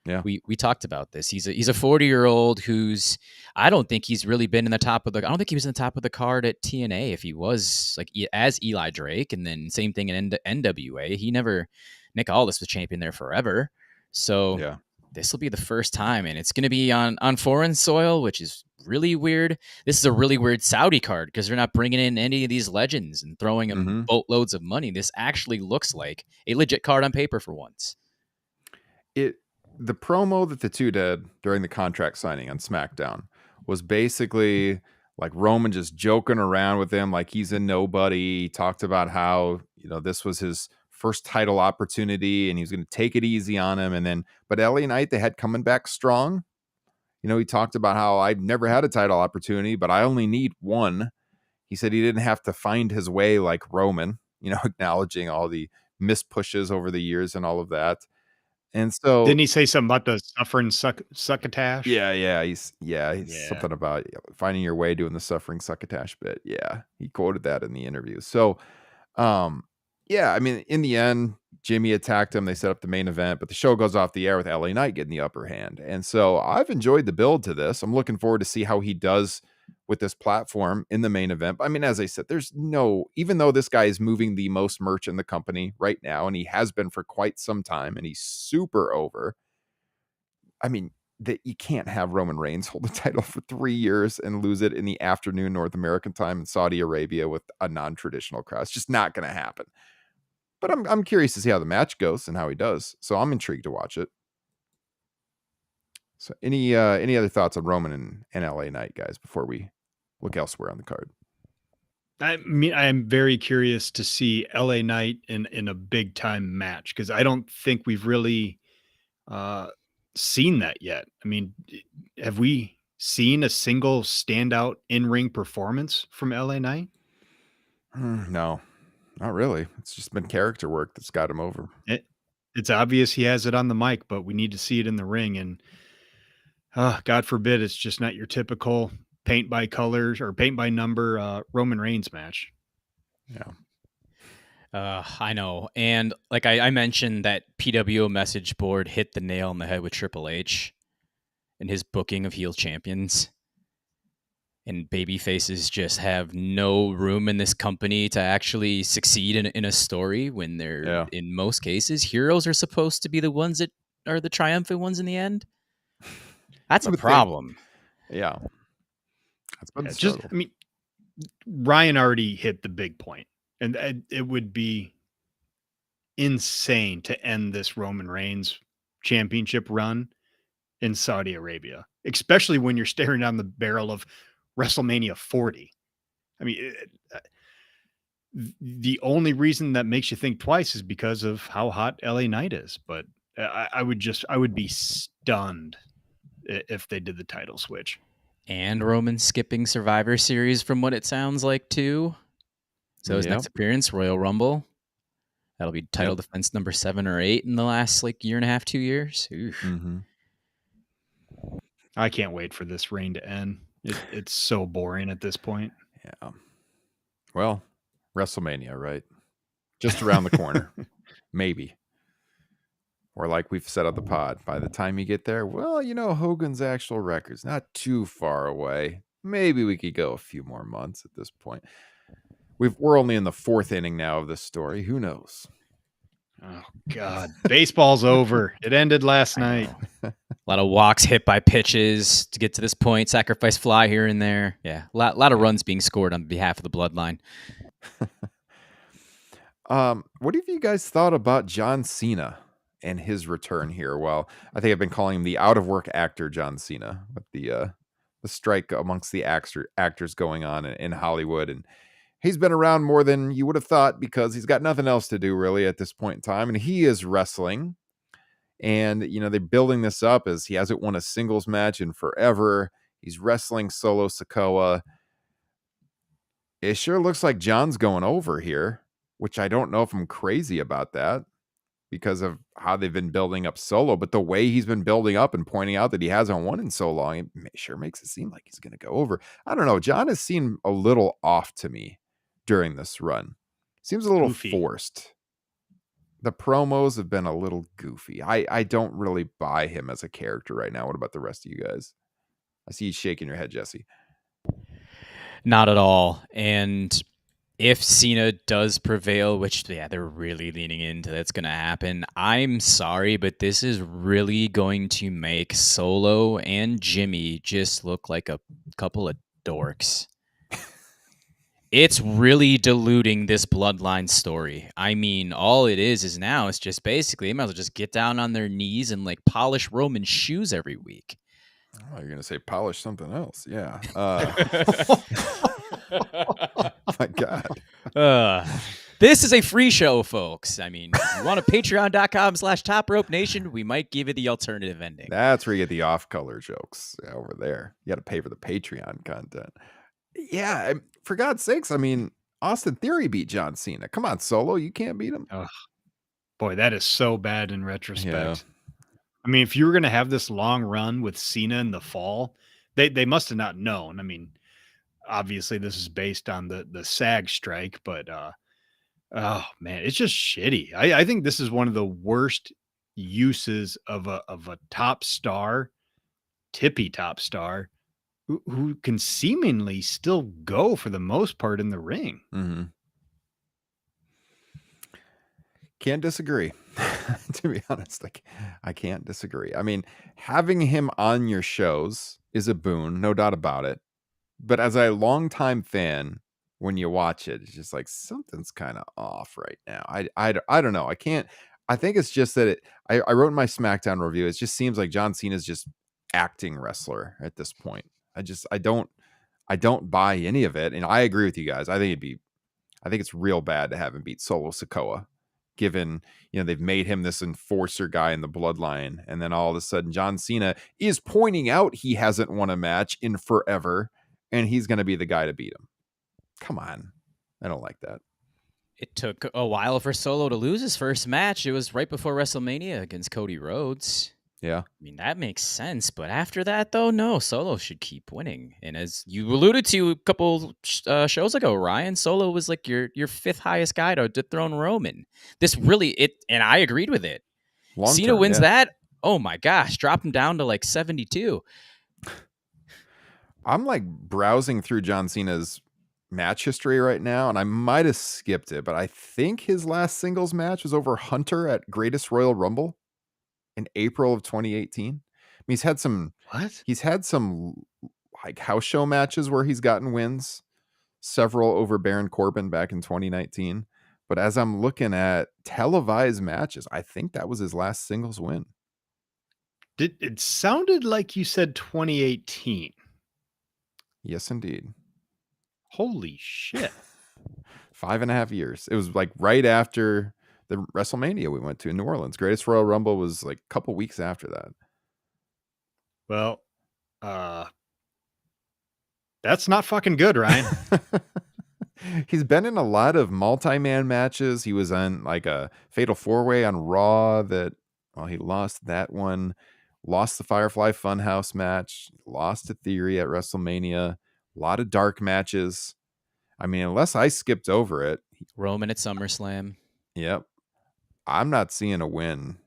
Yeah. We talked about this. He's a 40-year-old who's, I don't think he's really been in the top of the, I don't think he was in the top of the card at TNA if he was like as Eli Drake, and then same thing in NWA. He never, Nick Aldis was champion there forever. So Yeah. this will be the first time, and it's going to be on foreign soil, which is really weird. This is a really weird Saudi card because they're not bringing in any of these legends and throwing them boatloads of money. This actually looks like a legit card on paper for once. The promo that the two did during the contract signing on SmackDown was basically like Roman just joking around with him like he's a nobody. He talked about how, this was his first title opportunity and he was going to take it easy on him. But LA Knight, they had coming back strong. He talked about how I've never had a title opportunity, but I only need one. He said he didn't have to find his way like Roman, acknowledging all the missed pushes over the years and all of that. And so didn't he say something about the suffering succotash? Yeah. He's something about finding your way doing the suffering succotash bit. Yeah. He quoted that in the interview. So, I mean, in the end, Jimmy attacked him. They set up the main event, but the show goes off the air with LA Knight getting the upper hand. And so I've enjoyed the build to this. I'm looking forward to see how he does with this platform in the main event. I mean, as I said, even though this guy is moving the most merch in the company right now, and he has been for quite some time, and he's super over. I mean, that you can't have Roman Reigns hold the title for 3 years and lose it in the afternoon North American time in Saudi Arabia with a non-traditional crowd. It's just not going to happen. But I'm curious to see how the match goes and how he does. So I'm intrigued to watch it. So any other thoughts on Roman and LA Knight, guys, before we look elsewhere on the card? I mean, I am very curious to see LA Knight in a big time match because I don't think we've really seen that yet. I mean, have we seen a single standout in-ring performance from LA Knight? No, not really. It's just been character work that's got him over. It's obvious he has it on the mic, but we need to see it in the ring. And God forbid it's just not your typical paint by colors or paint by number Roman Reigns match. Yeah. I know. And like I mentioned, that PWO message board hit the nail on the head with Triple H and his booking of heel champions. And baby faces just have no room in this company to actually succeed in a story when they're, in most cases, heroes are supposed to be the ones that are the triumphant ones in the end. That's a problem. Yeah. That's just, I mean, Ryan already hit the big point. And it would be insane to end this Roman Reigns championship run in Saudi Arabia, especially when you're staring down the barrel of WrestleMania 40. I mean, the only reason that makes you think twice is because of how hot LA Knight is. But I would be stunned if they did the title switch. And Roman skipping Survivor Series from what it sounds like too. So his next appearance, Royal Rumble. That'll be title defense number 7 or 8 in the last year and a half, 2 years. Mm-hmm. I can't wait for this reign to end. It's so boring at this point. Yeah. Well, WrestleMania, right? Just around the corner. Maybe. Or like we've said on the pod, by the time you get there, well, Hogan's actual record's not too far away. Maybe we could go a few more months at this point. We're only in the 4th inning now of this story. Who knows? Oh, God. Baseball's over. It ended last night. A lot of walks hit by pitches to get to this point. Sacrifice fly here and there. Yeah, a lot of runs being scored on behalf of the bloodline. What have you guys thought about John Cena and his return here? Well, I think I've been calling him the out-of-work actor John Cena with the strike amongst the actors going on in Hollywood. And he's been around more than you would have thought because he's got nothing else to do really at this point in time. And he is wrestling. And, they're building this up as he hasn't won a singles match in forever. He's wrestling solo Sikoa. It sure looks like John's going over here, which I don't know if I'm crazy about that. because of how they've been building up Solo, but the way he's been building up and pointing out that he hasn't won in so long, it sure makes it seem like he's going to go over. I don't know. John has seemed a little off to me during this run. Seems a little Goofy. forced. The promos have been a little goofy. I don't really buy him as a character right now. What about the rest of you guys? I see you shaking your head, Jesse. Not at all. And if Cena does prevail, which, they're really leaning into that's going to happen, I'm sorry, but this is really going to make Solo and Jimmy just look like a couple of dorks. It's really diluting this bloodline story. I mean, all it is now it's just basically they might as well just get down on their knees and like polish Roman's shoes every week. Oh, you're going to say polish something else. Yeah. My God. This is a free show, folks. I mean, if you want a patreon.com/Top Rope Nation, we might give you the alternative ending. That's where you get the off-color jokes over there. You got to pay for the Patreon content. Yeah, for God's sakes, I mean, Austin Theory beat John Cena. Come on, Solo, you can't beat him. Oh, boy, that is so bad in retrospect. Yeah. I mean, if you were going to have this long run with Cena in the fall, they must have not known. I mean, obviously this is based on the SAG strike, but oh man, it's just shitty. I think this is one of the worst uses of a top star, tippy top star, who can seemingly still go for the most part in the ring. Mm-hmm. Can't disagree. To be honest, like I can't disagree. I mean, having him on your shows is a boon, no doubt about it. But as a longtime fan, when you watch it, it's just like something's kind of off right now. I don't know. I think it's just that I wrote in my SmackDown review, it just seems like John Cena's just acting wrestler at this point. I don't buy any of it. And I agree with you guys. I think it's real bad to have him beat Solo Sikoa, given, they've made him this enforcer guy in the bloodline. And then all of a sudden John Cena is pointing out he hasn't won a match in forever. And he's going to be the guy to beat him. Come on. I don't like that. It took a while for Solo to lose his first match. It was right before WrestleMania against Cody Rhodes. Yeah. I mean, that makes sense. But after that, though, no, Solo should keep winning. And as you alluded to a couple shows ago, Ryan, Solo was like your fifth highest guy to dethrone Roman. This really, and I agreed with it. Cena wins that. Oh my gosh, drop him down to like 72. I'm like browsing through John Cena's match history right now, and I might have skipped it, but I think his last singles match was over Hunter at Greatest Royal Rumble in April of 2018. I mean, he's had some like house show matches where he's gotten wins, several over Baron Corbin back in 2019. But as I'm looking at televised matches, I think that was his last singles win. It sounded like you said 2018. Yes, indeed. Holy shit. 5.5 years. It was like right after the WrestleMania we went to in New Orleans. Greatest Royal Rumble was like a couple weeks after that. Well, that's not fucking good, Ryan. He's been in a lot of multi-man matches. He was on like a fatal 4-way on Raw he lost that one, lost the Firefly Funhouse match, lost to Theory at WrestleMania, a lot of dark matches. I mean, unless I skipped over it. Roman at SummerSlam. Yep. I'm not seeing a win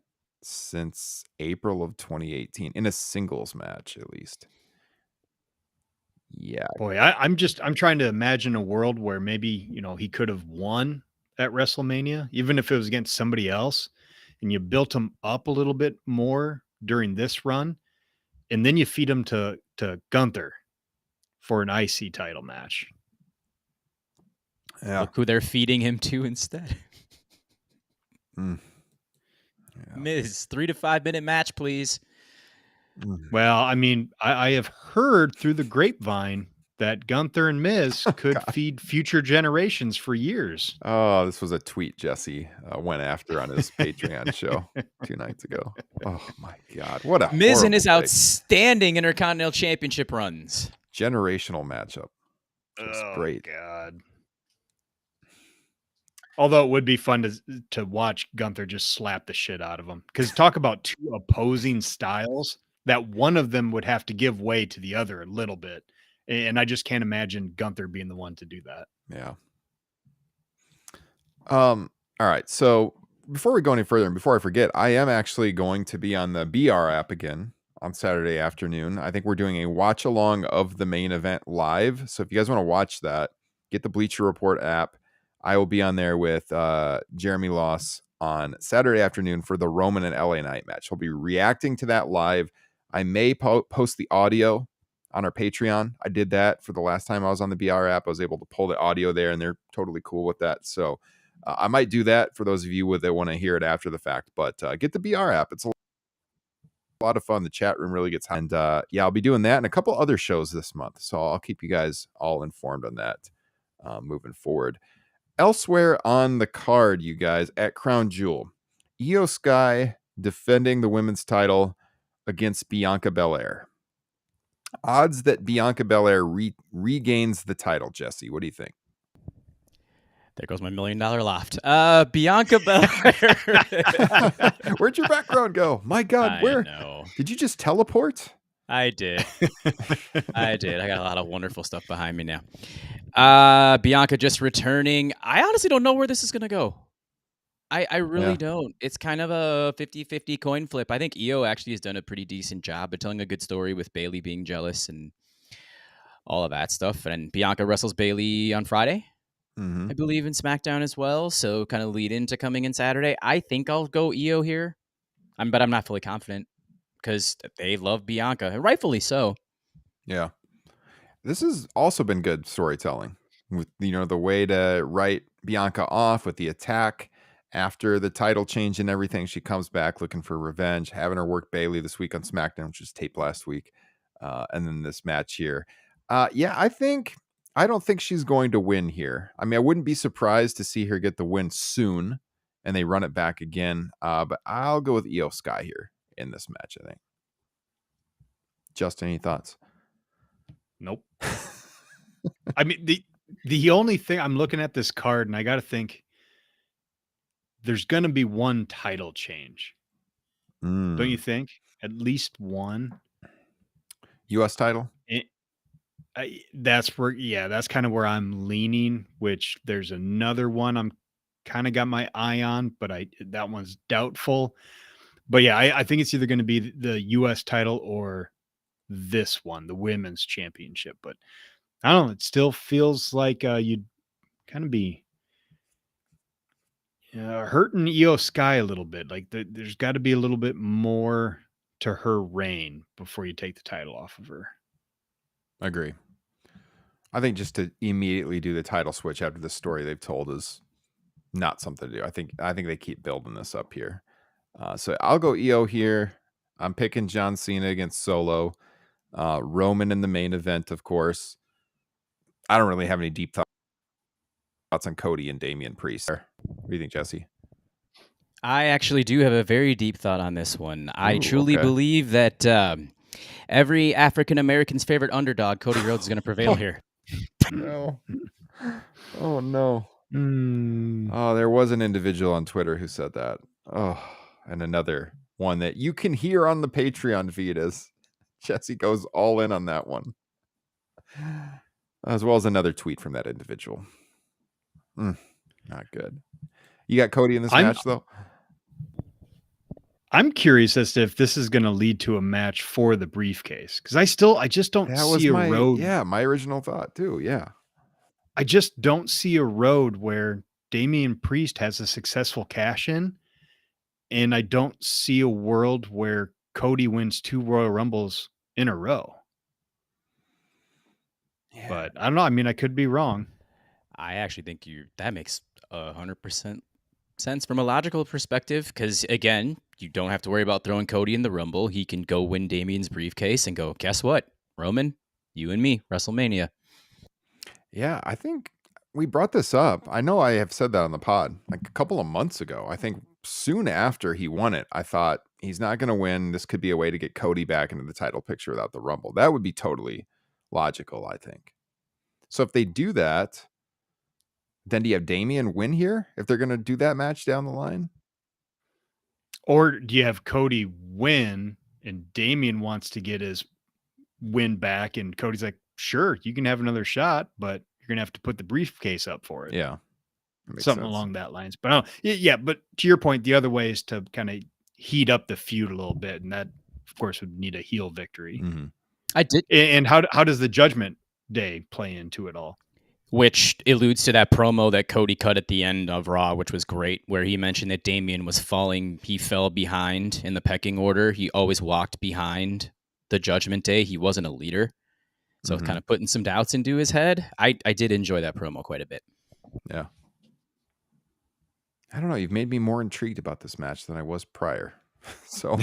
since April of 2018 in a singles match, at least. Yeah. Boy, I'm trying to imagine a world where maybe, he could have won at WrestleMania, even if it was against somebody else, and you built him up a little bit more during this run, and then you feed him to Gunther for an IC title match. Yeah. Look who they're feeding him to instead. Yeah. Miz, 3 to 5 minute match, please. Well, I mean, I have heard through the grapevine that Gunther and Miz could feed future generations for years. Oh, this was a tweet Jesse went after on his Patreon show 2 nights ago. Oh my God. What a Miz and his horrible outstanding Intercontinental Championship runs. generational matchup. It's great. God. Although it would be fun to watch Gunther just slap the shit out of him. Because talk about two opposing styles, that one of them would have to give way to the other a little bit. And I just can't imagine Gunther being the one to do that. Yeah. All right. So before we go any further and before I forget, I am actually going to be on the BR app again on Saturday afternoon. I think we're doing a watch along of the main event live. So if you guys want to watch that, get the Bleacher Report app. I will be on there with Jeremy Loss on Saturday afternoon for the Roman and LA Knight match. I'll be reacting to that live. I may post the audio on our Patreon. I did that for the last time I was on the BR app. I was able to pull the audio there, and they're totally cool with that. So I might do that for those of you that want to hear it after the fact. But get the BR app. It's a lot of fun. The chat room really gets hot. And yeah, I'll be doing that and a couple other shows this month. So I'll keep you guys all informed on that moving forward. Elsewhere on the card, you guys, at Crown Jewel, Iyo Sky defending the women's title against Bianca Belair. Odds that Bianca Belair regains the title, Jesse. What do you think? There goes my $1 million loft. Bianca Belair. Where'd your background go? My God, where? Know. Did you just teleport? I did. I got a lot of wonderful stuff behind me now. Bianca just returning. I honestly don't know where this is going to go. I really don't. It's kind of a 50-50 coin flip. I think Iyo actually has done a pretty decent job of telling a good story with Bayley being jealous and all of that stuff. And Bianca wrestles Bayley on Friday, I believe, in SmackDown as well. So kind of lead into coming in Saturday. I think I'll go Iyo here, but I'm not fully confident because they love Bianca, and rightfully so. Yeah. This has also been good storytelling with, the way to write Bianca off with the attack after the title change and everything. She comes back looking for revenge, having her work Bayley this week on SmackDown, which was taped last week. And then this match here. Yeah, I don't think she's going to win here. I mean, I wouldn't be surprised to see her get the win soon and they run it back again. But I'll go with Iyo Sky here in this match, I think. Justin, any thoughts? Nope. I mean, the only thing, I'm looking at this card and I got to think there's going to be one title change. Don't you think? At least one. U.S. title? That's kind of where I'm leaning, which there's another one I'm kind of got my eye on, but that one's doubtful. But yeah, I think it's either going to be the U.S. title or this one, the women's championship. But I don't know. It still feels like you'd kind of be hurting Iyo Sky a little bit. Like there's got to be a little bit more to her reign before you take the title off of her. I agree. I think just to immediately do the title switch after the story they've told is not something to do. I think they keep building this up here. So I'll go Iyo here. I'm picking John Cena against Solo. Roman in the main event, of course. I don't really have any deep thoughts on Cody and Damian Priest. What do you think, Jesse? I actually do have a very deep thought on this one. I truly believe that every African American's favorite underdog, Cody Rhodes, is going to prevail here. No. Oh, no. Oh, there was an individual on Twitter who said that. Oh, and another one that you can hear on the Patreon feed as Jesse goes all in on that one. As well as another tweet from that individual. Not good. You got Cody in this match, though? I'm curious as to if this is going to lead to a match for the briefcase. Because I just don't see a road. Yeah, my original thought, too. Yeah. I just don't see a road where Damian Priest has a successful cash-in. And I don't see a world where Cody wins 2 Royal Rumbles in a row. Yeah. But I don't know. I mean, I could be wrong. I actually think that makes 100% sense from a logical perspective. Because, again, you don't have to worry about throwing Cody in the Rumble. He can go win Damian's briefcase and go, guess what? Roman, you and me, WrestleMania. Yeah, I think we brought this up. I know I have said that on the pod like a couple of months ago. I think soon after he won it, I thought he's not going to win. This could be a way to get Cody back into the title picture without the Rumble. That would be totally logical, I think. So if they do that, then do you have Damian win here if they're going to do that match down the line? Or do you have Cody win and Damian wants to get his win back and Cody's like, sure, you can have another shot, but you're going to have to put the briefcase up for it. Yeah. Something along that lines. But yeah, but to your point, the other way is to kind of heat up the feud a little bit. And that, of course, would need a heel victory. Mm-hmm. I did. And how does the Judgment Day play into it all? Which alludes to that promo that Cody cut at the end of Raw, which was great, where he mentioned that Damian was falling. He fell behind in the pecking order. He always walked behind the Judgment Day. He wasn't a leader. So kind of putting some doubts into his head. I did enjoy that promo quite a bit. Yeah. I don't know. You've made me more intrigued about this match than I was prior. So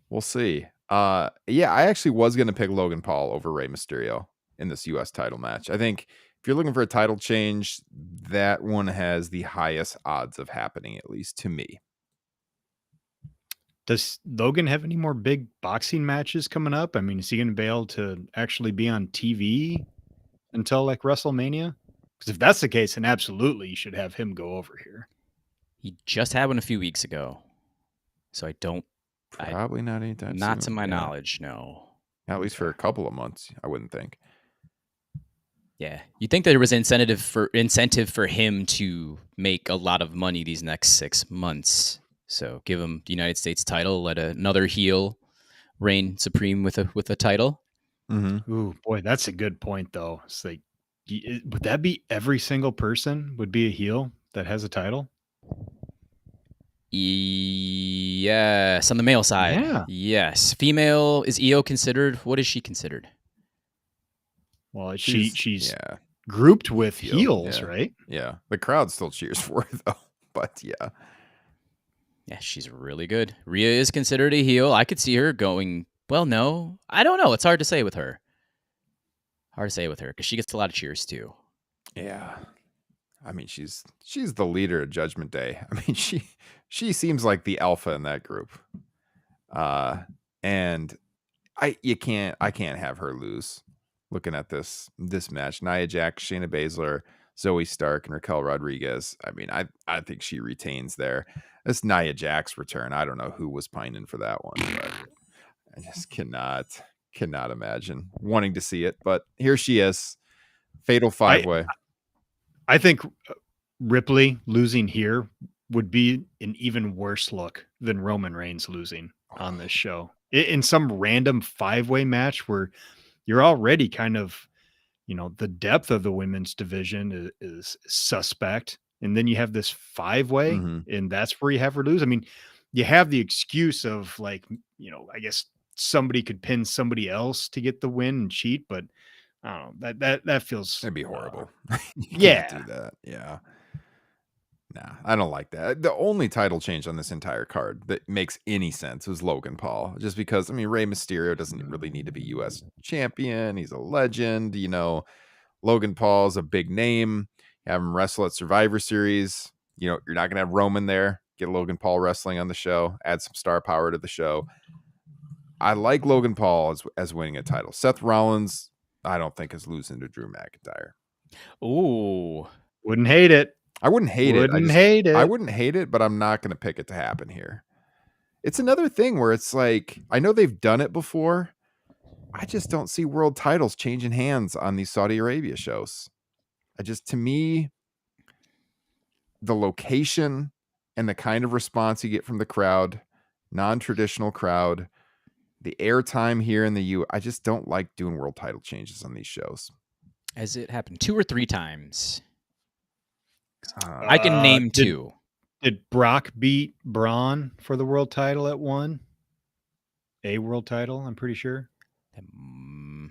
we'll see. Yeah, I actually was going to pick Logan Paul over Rey Mysterio in this U.S. title match. I think if you're looking for a title change, that one has the highest odds of happening, at least to me. Does Logan have any more big boxing matches coming up? I mean, is he going to be able to actually be on TV until like WrestleMania? Because if that's the case, then absolutely you should have him go over here. He just had one a few weeks ago. So I don't... Probably not anytime Not soon. to my knowledge, no. At least for a couple of months, I wouldn't think. Yeah. You think there was incentive for him to make a lot of money these next 6 months. So give him the United States title, let another heel reign supreme with a title. Mm-hmm. Ooh, boy, that's a good point, though. It's like, would that be every single person would be a heel that has a title? Yes, on the male side. Yeah. Yes. Female, is Iyo considered? What is she considered? Well, she's yeah, grouped with Heel, heels, yeah. right? Yeah. The crowd still cheers for her, though. But yeah. Yeah, she's really good. Rhea is considered a heel. I could see her going, well, no. I don't know. It's hard to say with her. Because she gets a lot of cheers, too. Yeah. I mean, she's the leader of Judgment Day. I mean, she seems like the alpha in that group. And I can't have her lose. Looking at this match, Nia Jax, Shayna Baszler, Zoe Stark, and Raquel Rodriguez. I mean, I think she retains there. This Nia Jax return, I don't know who was pining for that one, but I just cannot imagine wanting to see it. But here she is, fatal 5-way. I think Ripley losing here would be an even worse look than Roman Reigns losing on this show. In some random 5-way match where you're already kind of, the depth of the women's division is suspect. And then you have this 5-way and that's where you have her lose. I mean, you have the excuse of like, I guess somebody could pin somebody else to get the win and cheat, but I don't know, that feels... It'd be horrible. Yeah. Do that. Yeah. Nah, I don't like that. The only title change on this entire card that makes any sense was Logan Paul. Just because, I mean, Rey Mysterio doesn't really need to be U.S. champion. He's a legend. Logan Paul's a big name. Have him wrestle at Survivor Series. You're not going to have Roman there. Get Logan Paul wrestling on the show. Add some star power to the show. I like Logan Paul as winning a title. Seth Rollins, I don't think is losing to Drew McIntyre. Ooh. Wouldn't hate it. I wouldn't hate it. I wouldn't hate it, but I'm not going to pick it to happen here. It's another thing where it's like, I know they've done it before. I just don't see world titles changing hands on these Saudi Arabia shows. To me, the location and the kind of response you get from the crowd, non-traditional crowd, the airtime here in the U, I just don't like doing world title changes on these shows. Has it happened 2 or 3 times? I can name 2. Did Brock beat Braun for the world title at one? A world title, I'm pretty sure.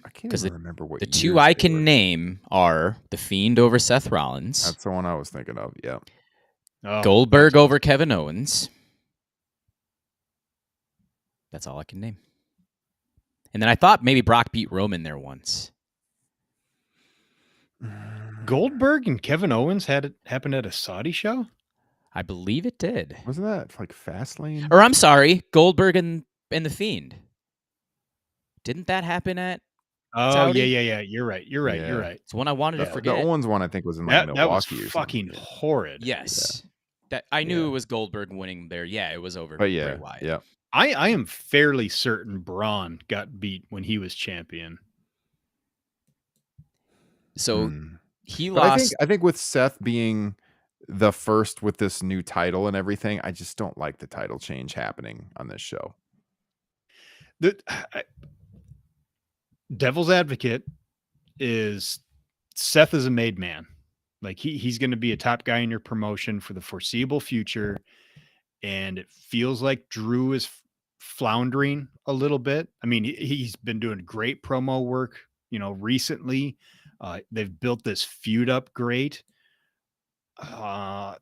I can't even remember what the 2 I can name are The Fiend over Seth Rollins. That's the one I was thinking of, yeah. Goldberg over Kevin Owens. That's all I can name. And then I thought maybe Brock beat Roman there once. Goldberg and Kevin Owens had it happen at a Saudi show? I believe it did. Wasn't that like Fastlane? Or I'm sorry, Goldberg and The Fiend. Didn't that happen at Oh, Saudi. yeah. You're right. You're Yeah. right. It's one I wanted to The forget. Owens one I think was in like That was Milwaukee or fucking something. horrid. Yes. That I knew Yeah. it was Goldberg winning there. Yeah, it was over But Bray yeah, Wyatt. yeah. I am fairly certain Braun got beat when he was champion. So he But lost. I think with Seth being the first with this new title and everything, I just don't like the title change happening on this show. Devil's advocate is Seth is a made man. Like he's going to be a top guy in your promotion for the foreseeable future. And it feels like Drew is floundering a little bit. I mean, he's been doing great promo work, recently. They've built this feud up great. I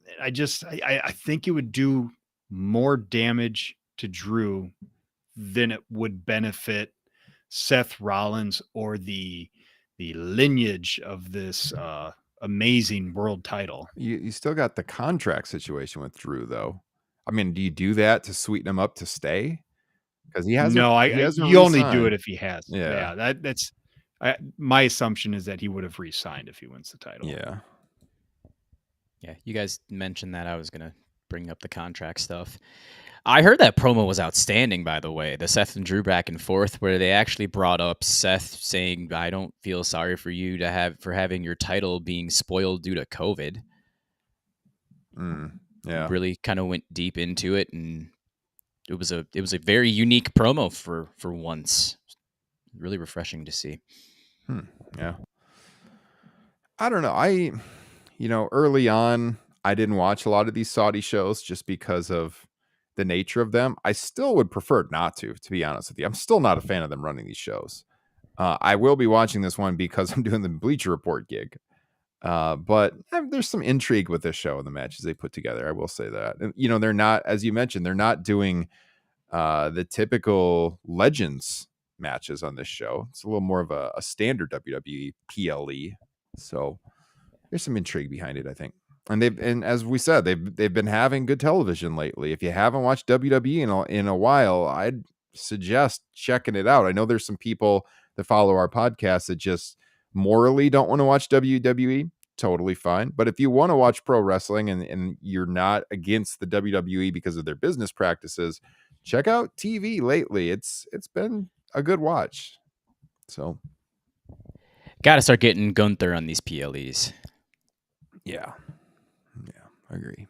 think it would do more damage to Drew than it would benefit Seth Rollins or the lineage of this amazing world title. You still got the contract situation with Drew, though. I mean, do you do that to sweeten him up to stay? Because he hasn't. No, he hasn't you only do re-signed. it if he has. Yeah. That's my assumption is that he would have re-signed if he wins the title. Yeah. Yeah, you guys mentioned that. I was going to bring up the contract stuff. I heard that promo was outstanding, by the way. The Seth and Drew back and forth, where they actually brought up Seth saying, "I don't feel sorry for you for having your title being spoiled due to COVID." Yeah. Really kind of went deep into it, and it was a very unique promo for once. Really refreshing to see. Yeah. I don't know. Early on, I didn't watch a lot of these Saudi shows just because of the nature of them. I still would prefer not to be honest with you. I'm still not a fan of them running these shows. I will be watching this one because I'm doing the Bleacher Report gig. But there's some intrigue with this show and the matches they put together. I will say that. And, they're not, as you mentioned, they're not doing the typical Legends matches on this show. It's a little more of a standard WWE PLE. So there's some intrigue behind it, I think. And as we said, they've been having good television lately. If you haven't watched WWE in a while, I'd suggest checking it out. I know there's some people that follow our podcast that just morally don't want to watch WWE. Totally fine. But if you want to watch pro wrestling and you're not against the WWE because of their business practices, check out TV lately. It's been a good watch. So Got to start getting Gunther on these PLEs. Yeah, I agree.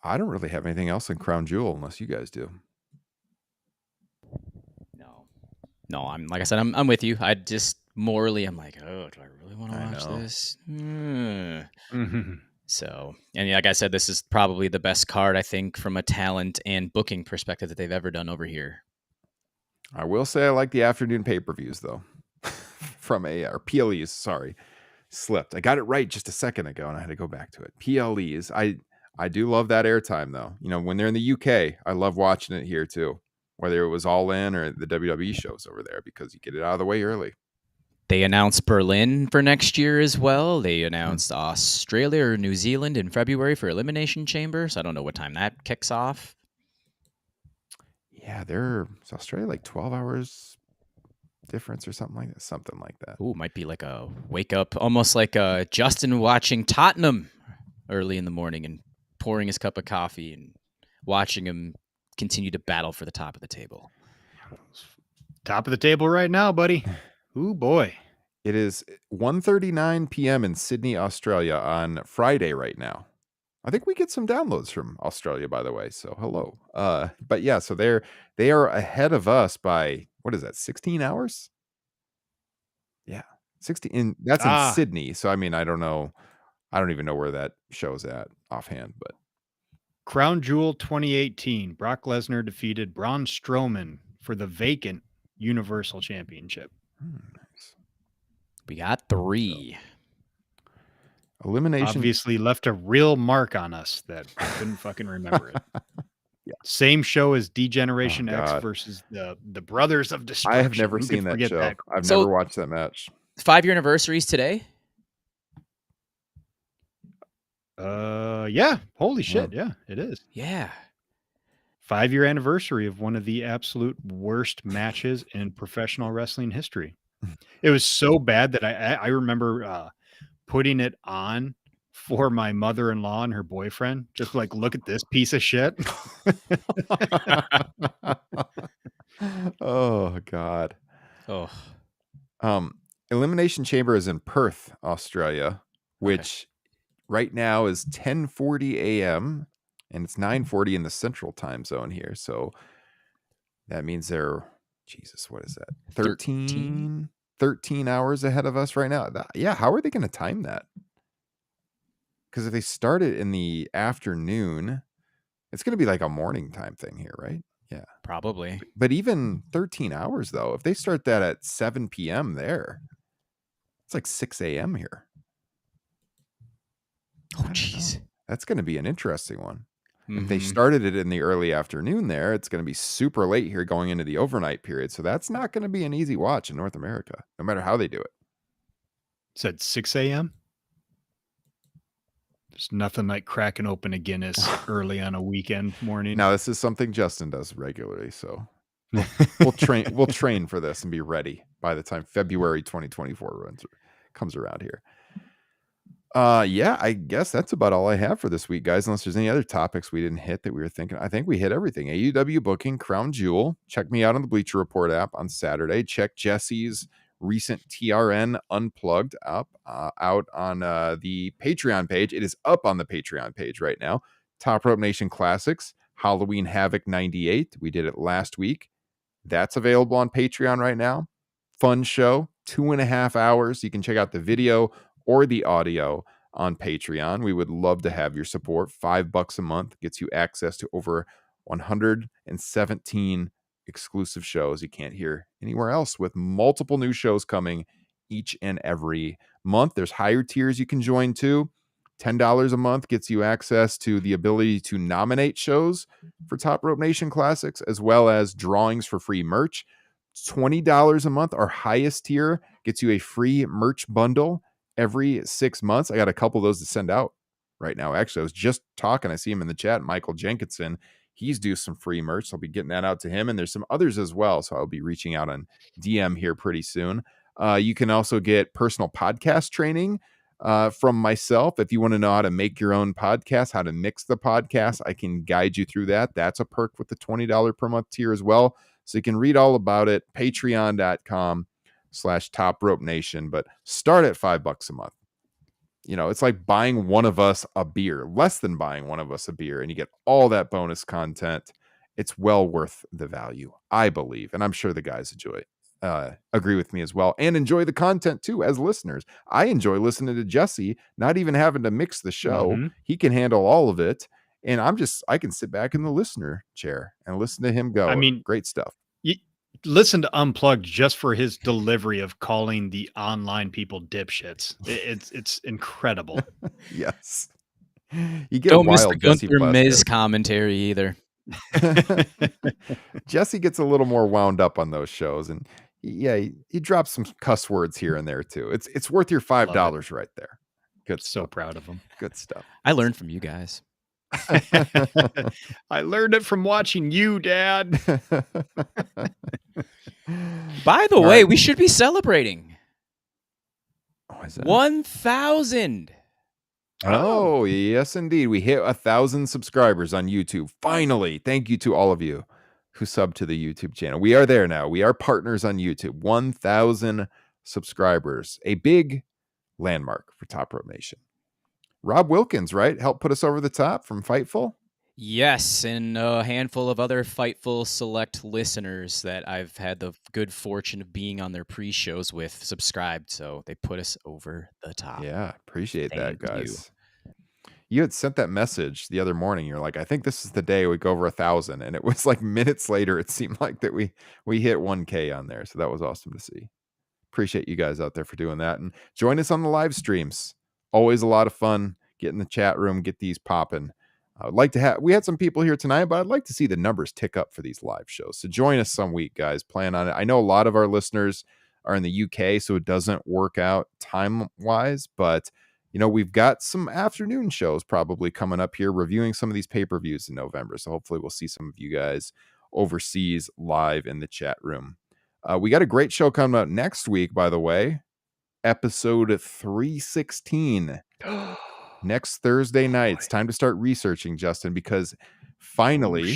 I don't really have anything else in Crown Jewel unless you guys do. No, I'm like I said, I'm with you. I just morally, I'm like, oh, do I really want to watch this? So, and like I said, this is probably the best card, I think, from a talent and booking perspective that they've ever done over here. I will say I like the afternoon pay-per-views, though, from or PLEs, sorry. Slipped. I got it right just a second ago, and I had to go back to it. PLEs. I do love that airtime, though. When they're in the UK, I love watching it here, too. Whether it was All In or the WWE shows over there, because you get it out of the way early. They announced Berlin for next year as well. They announced Australia or New Zealand in February for Elimination Chamber. So I don't know what time that kicks off. Yeah, is Australia like 12 hours difference or something like that. Ooh, might be like a wake up, almost like Justin watching Tottenham early in the morning and pouring his cup of coffee and watching him continue to battle for the top of the table. Top of the table right now, buddy. Ooh, boy. It is 1:39 p.m. in Sydney, Australia on Friday right now. I think we get some downloads from Australia, by the way. So hello. But yeah, so they are ahead of us by, what is that, 16 hours? Yeah. 16 that's in Sydney. So I mean, I don't know. I don't even know where that show's at offhand, but Crown Jewel 2018. Brock Lesnar defeated Braun Strowman for the vacant Universal Championship. Nice. We got 3. Elimination obviously left a real mark on us that we couldn't fucking remember it. Yeah. Same show as D-Generation X versus the Brothers of Destruction. I have never seen that show. I've never watched that match. 5-year anniversaries today? Yeah. Holy shit. Yeah, it is. Yeah. 5-year anniversary of one of the absolute worst matches in professional wrestling history. It was so bad that I remember putting it on for my mother-in-law and her boyfriend, just like, look at this piece of shit. Oh God. Oh, Elimination Chamber is in Perth, Australia, which right now is 10:40 a.m. and it's 9:40 in the central time zone here. So that means they're, Jesus, what is that? 13 hours ahead of us right now. Yeah, how are they going to time that? Because if they start it in the afternoon, it's going to be like a morning time thing here, right? Yeah. probably. But even 13 hours, though, if they start that at 7 p.m. there, it's like 6 a.m. here. Oh, jeez. That's going to be an interesting one. If Mm-hmm. they started it in the early afternoon there, it's going to be super late here going into the overnight period. So that's not going to be an easy watch in North America, no matter how they do it. Said 6 a.m. There's nothing like cracking open a Guinness early on a weekend morning. Now, this is something Justin does regularly, so we'll train for this and be ready by the time February 2024 comes around here. Yeah, I guess that's about all I have for this week, guys, unless there's any other topics we didn't hit that we were thinking. I think we hit everything. AEW booking, Crown Jewel. Check me out on the Bleacher Report app on Saturday. Check Jesse's recent TRN Unplugged out on the Patreon page. It is up on the Patreon page right now. Top Rope Nation Classics, Halloween Havoc 98. We did it last week. That's available on Patreon right now. Fun show, 2.5 hours. You can check out the video or the audio on Patreon. We would love to have your support. $5 a month gets you access to over 117 exclusive shows you can't hear anywhere else, with multiple new shows coming each and every month. There's higher tiers you can join too. $10 a month gets you access to the ability to nominate shows for Top Rope Nation Classics, as well as drawings for free merch. $20 a month, our highest tier, gets you a free merch bundle every 6 months. I got a couple of those to send out right now. Actually, I was just talking. I see him in the chat, Michael Jenkinson. He's due some free merch. So I'll be getting that out to him. And there's some others as well. So I'll be reaching out on DM here pretty soon. You can also get personal podcast training from myself. If you want to know how to make your own podcast, how to mix the podcast, I can guide you through that. That's a perk with the $20 per month tier as well. So you can read all about it. Patreon.com/Top Rope Nation, but start at $5 a month. You know, it's like buying one of us a beer, less than buying one of us a beer, and you get all that bonus content. It's well worth the value, I believe. And I'm sure the guys agree with me as well, and enjoy the content too as listeners. I enjoy listening to Jesse, not even having to mix the show. Mm-hmm. He can handle all of it. And I can sit back in the listener chair and listen to him go. I mean, great stuff. Listen to Unplugged just for his delivery of calling the online people dipshits. It's incredible. Yes. You get Don't miss the Jesse Gunther Plaster. Miz commentary either. Jesse gets a little more wound up on those shows, and he drops some cuss words here and there too. It's worth your $5 right there. Good. So proud of him. Good stuff. I learned from you guys. I learned it from watching you, Dad. By the way, we should be celebrating Oh, is that 1,000. Oh, yes, indeed. We hit 1,000 subscribers on YouTube. Finally. Thank you to all of you who sub to the YouTube channel. We are there now. We are partners on YouTube. 1,000 subscribers. A big landmark for Top Rope Nation. Rob Wilkins, right? Helped put us over the top from Fightful. Yes, and a handful of other Fightful Select listeners that I've had the good fortune of being on their pre-shows with subscribed, so they put us over the top. Yeah, appreciate that, Thank guys. You had sent that message the other morning. You're like, I think this is the day we go over 1,000, and it was like minutes later. It seemed like that we hit 1K on there, so that was awesome to see. Appreciate you guys out there for doing that, and join us on the live streams. Always a lot of fun. Get in the chat room, get these popping. I'd like to have, we had some people here tonight, but I'd like to see the numbers tick up for these live shows. So join us some week, guys. Plan on it. I know a lot of our listeners are in the UK, so it doesn't work out time-wise, but we've got some afternoon shows probably coming up here, reviewing some of these pay-per-views in November. So hopefully we'll see some of you guys overseas live in the chat room. We got a great show coming out next week, by the way. Episode 316. Next Thursday night. It's time to start researching, Justin, because finally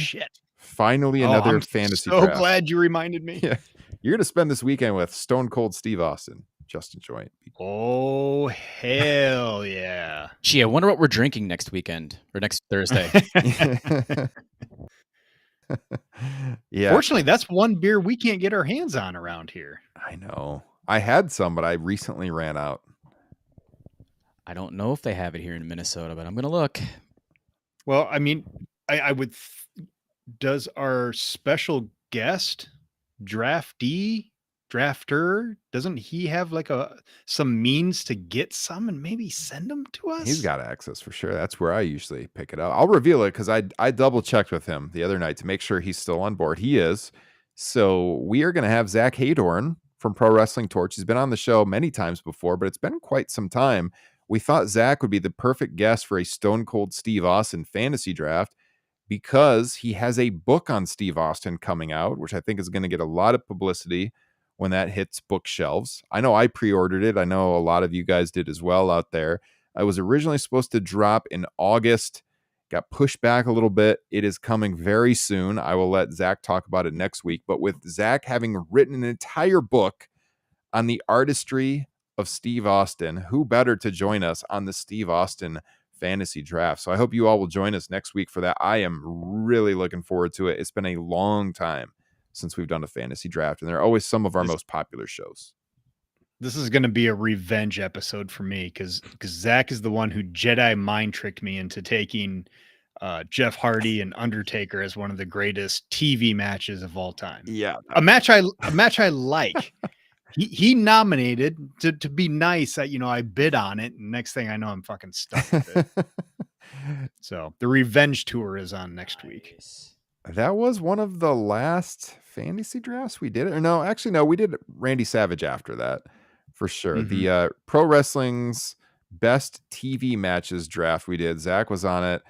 another I'm fantasy so draft. glad you reminded me. Yeah. You're going to spend this weekend with Stone Cold Steve Austin. Justin Joint. Oh, hell yeah. Gee, I wonder what we're drinking next weekend or next Thursday. Yeah. Fortunately, that's one beer we can't get our hands on around here. I know. I had some, but I recently ran out. I don't know if they have it here in Minnesota, but I'm going to look. Well, I mean, I would. Does our special guest drafter, doesn't he have like some means to get some and maybe send them to us? He's got access for sure. That's where I usually pick it up. I'll reveal it because I double checked with him the other night to make sure he's still on board. He is. So we are going to have Zach Haydorn from Pro Wrestling Torch. He's been on the show many times before, but it's been quite some time. We thought Zach would be the perfect guest for a Stone Cold Steve Austin fantasy draft because he has a book on Steve Austin coming out, which I think is going to get a lot of publicity when that hits bookshelves. I know I pre-ordered it. I know a lot of you guys did as well out there. I was originally supposed to drop in August, got pushed back a little bit. It is coming very soon. I will let Zach talk about it next week. But with Zach having written an entire book on the artistry of Steve Austin, who better to join us on the Steve Austin fantasy draft? So I hope you all will join us next week for that. I am really looking forward to it. It's been a long time since we've done a fantasy draft, and they're always some of our most popular shows. This is going to be a revenge episode for me because Zach is the one who Jedi mind tricked me into taking Jeff Hardy and Undertaker as one of the greatest TV matches of all time. Yeah, a match I like. He nominated to be nice that, I bid on it. And next thing I know, I'm fucking stuck with it. So the revenge tour is on next week. That was one of the last fantasy drafts we did. Or no, actually, no, we did Randy Savage after that for sure. Mm-hmm. The Pro Wrestling's best TV matches draft we did. Zach was on it.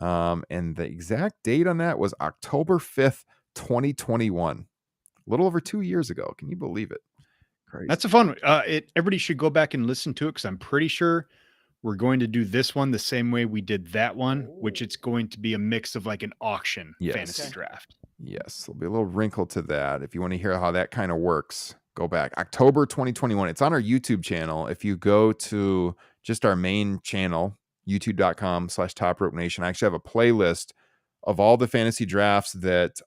And the exact date on that was October 5th, 2021. A little over 2 years ago. Can you believe it? Crazy. That's a fun one. Everybody should go back and listen to it because I'm pretty sure we're going to do this one the same way we did that one, which it's going to be a mix of like an auction fantasy draft. Yes, there'll be a little wrinkle to that. If you want to hear how that kind of works, go back. October 2021. It's on our YouTube channel. If you go to just our main channel, youtube.com/Top Rope Nation, I actually have a playlist of all the fantasy drafts that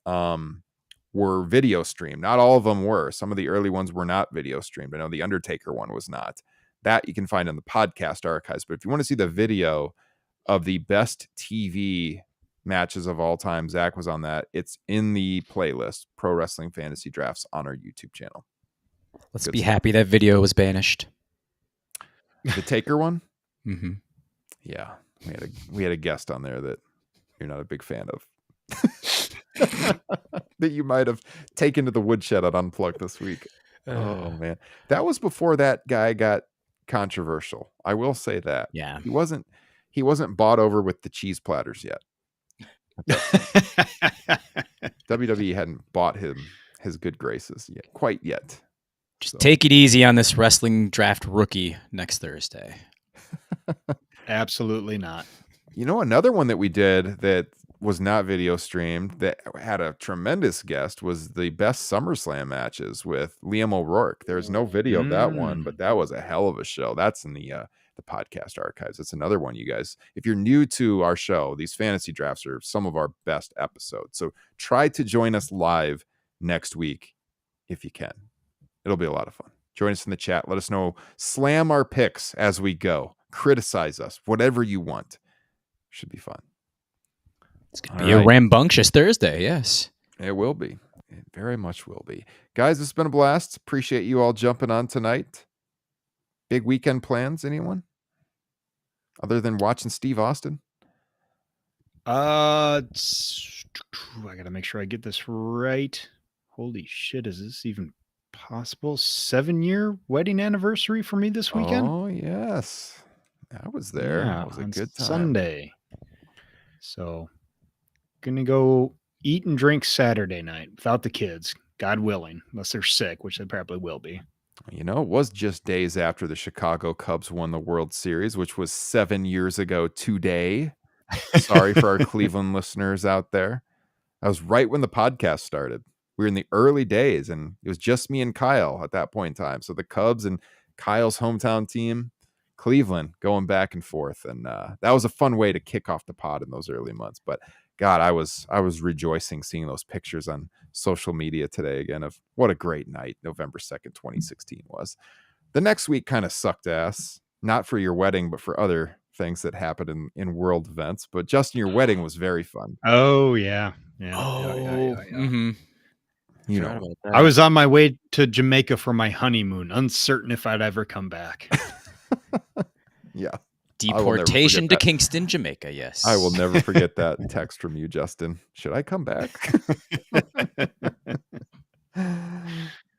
were video streamed. Not all of them were. Some of the early ones were not video streamed. I know the Undertaker one was not. That you can find in the podcast archives. But if you want to see the video of the best TV matches of all time, Zach was on that. It's in the playlist, Pro Wrestling Fantasy Drafts, on our YouTube channel. Let's be happy that video was banished. The Taker one? Mm-hmm. Yeah. We had a guest on there that you're not a big fan of. That you might have taken to the woodshed at Unplugged this week. Oh man. That was before that guy got controversial. I will say that. Yeah. He wasn't bought over with the cheese platters yet. WWE hadn't bought him his good graces quite yet. Just take it easy on this wrestling draft rookie next Thursday. Absolutely not. Another one that we did that was not video streamed that had a tremendous guest was the best SummerSlam matches with Liam O'Rourke. There's no video of that one, but that was a hell of a show. That's in the podcast archives. It's another one, you guys. If you're new to our show, these fantasy drafts are some of our best episodes. So try to join us live next week if you can. It'll be a lot of fun. Join us in the chat. Let us know. Slam our picks as we go. Criticize us. Whatever you want. Should be fun. It's going to be a rambunctious Thursday, yes. It will be. It very much will be. Guys, it's been a blast. Appreciate you all jumping on tonight. Big weekend plans, anyone? Other than watching Steve Austin? I got to make sure I get this right. Holy shit, is this even possible? 7-year wedding anniversary for me this weekend? Oh, yes. I was there. Yeah, It was a on good time. Sunday. So, gonna go eat and drink Saturday night without the kids, God willing, unless they're sick, which they probably will be. You know, it was just days after the Chicago Cubs won the World Series, which was 7 years ago today. Sorry for our Cleveland listeners out there. That was right when the podcast started. We were in the early days, and it was just me and Kyle at that point in time. So the Cubs and Kyle's hometown team, Cleveland, going back and forth. And that was a fun way to kick off the pod in those early months. But God, I was rejoicing seeing those pictures on social media today again of what a great night November 2nd, 2016 was. The next week kind of sucked ass, not for your wedding, but for other things that happened in world events. But Justin, your wedding was very fun. Oh yeah. Mm-hmm. You Forgot know, about that. I was on my way to Jamaica for my honeymoon, uncertain if I'd ever come back. yeah. Deportation to that. Kingston, Jamaica. Yes. I will never forget that text from you, Justin. Should I come back?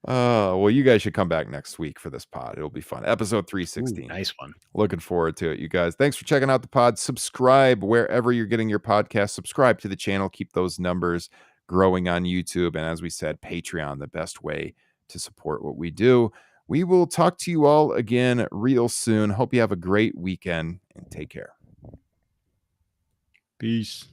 Well, you guys should come back next week for this pod. It'll be fun. Episode 316. Ooh, nice one. Looking forward to it, you guys. Thanks for checking out the pod. Subscribe wherever you're getting your podcast. Subscribe to the channel. Keep those numbers growing on YouTube. And as we said, Patreon, the best way to support what we do. We will talk to you all again real soon. Hope you have a great weekend and take care. Peace.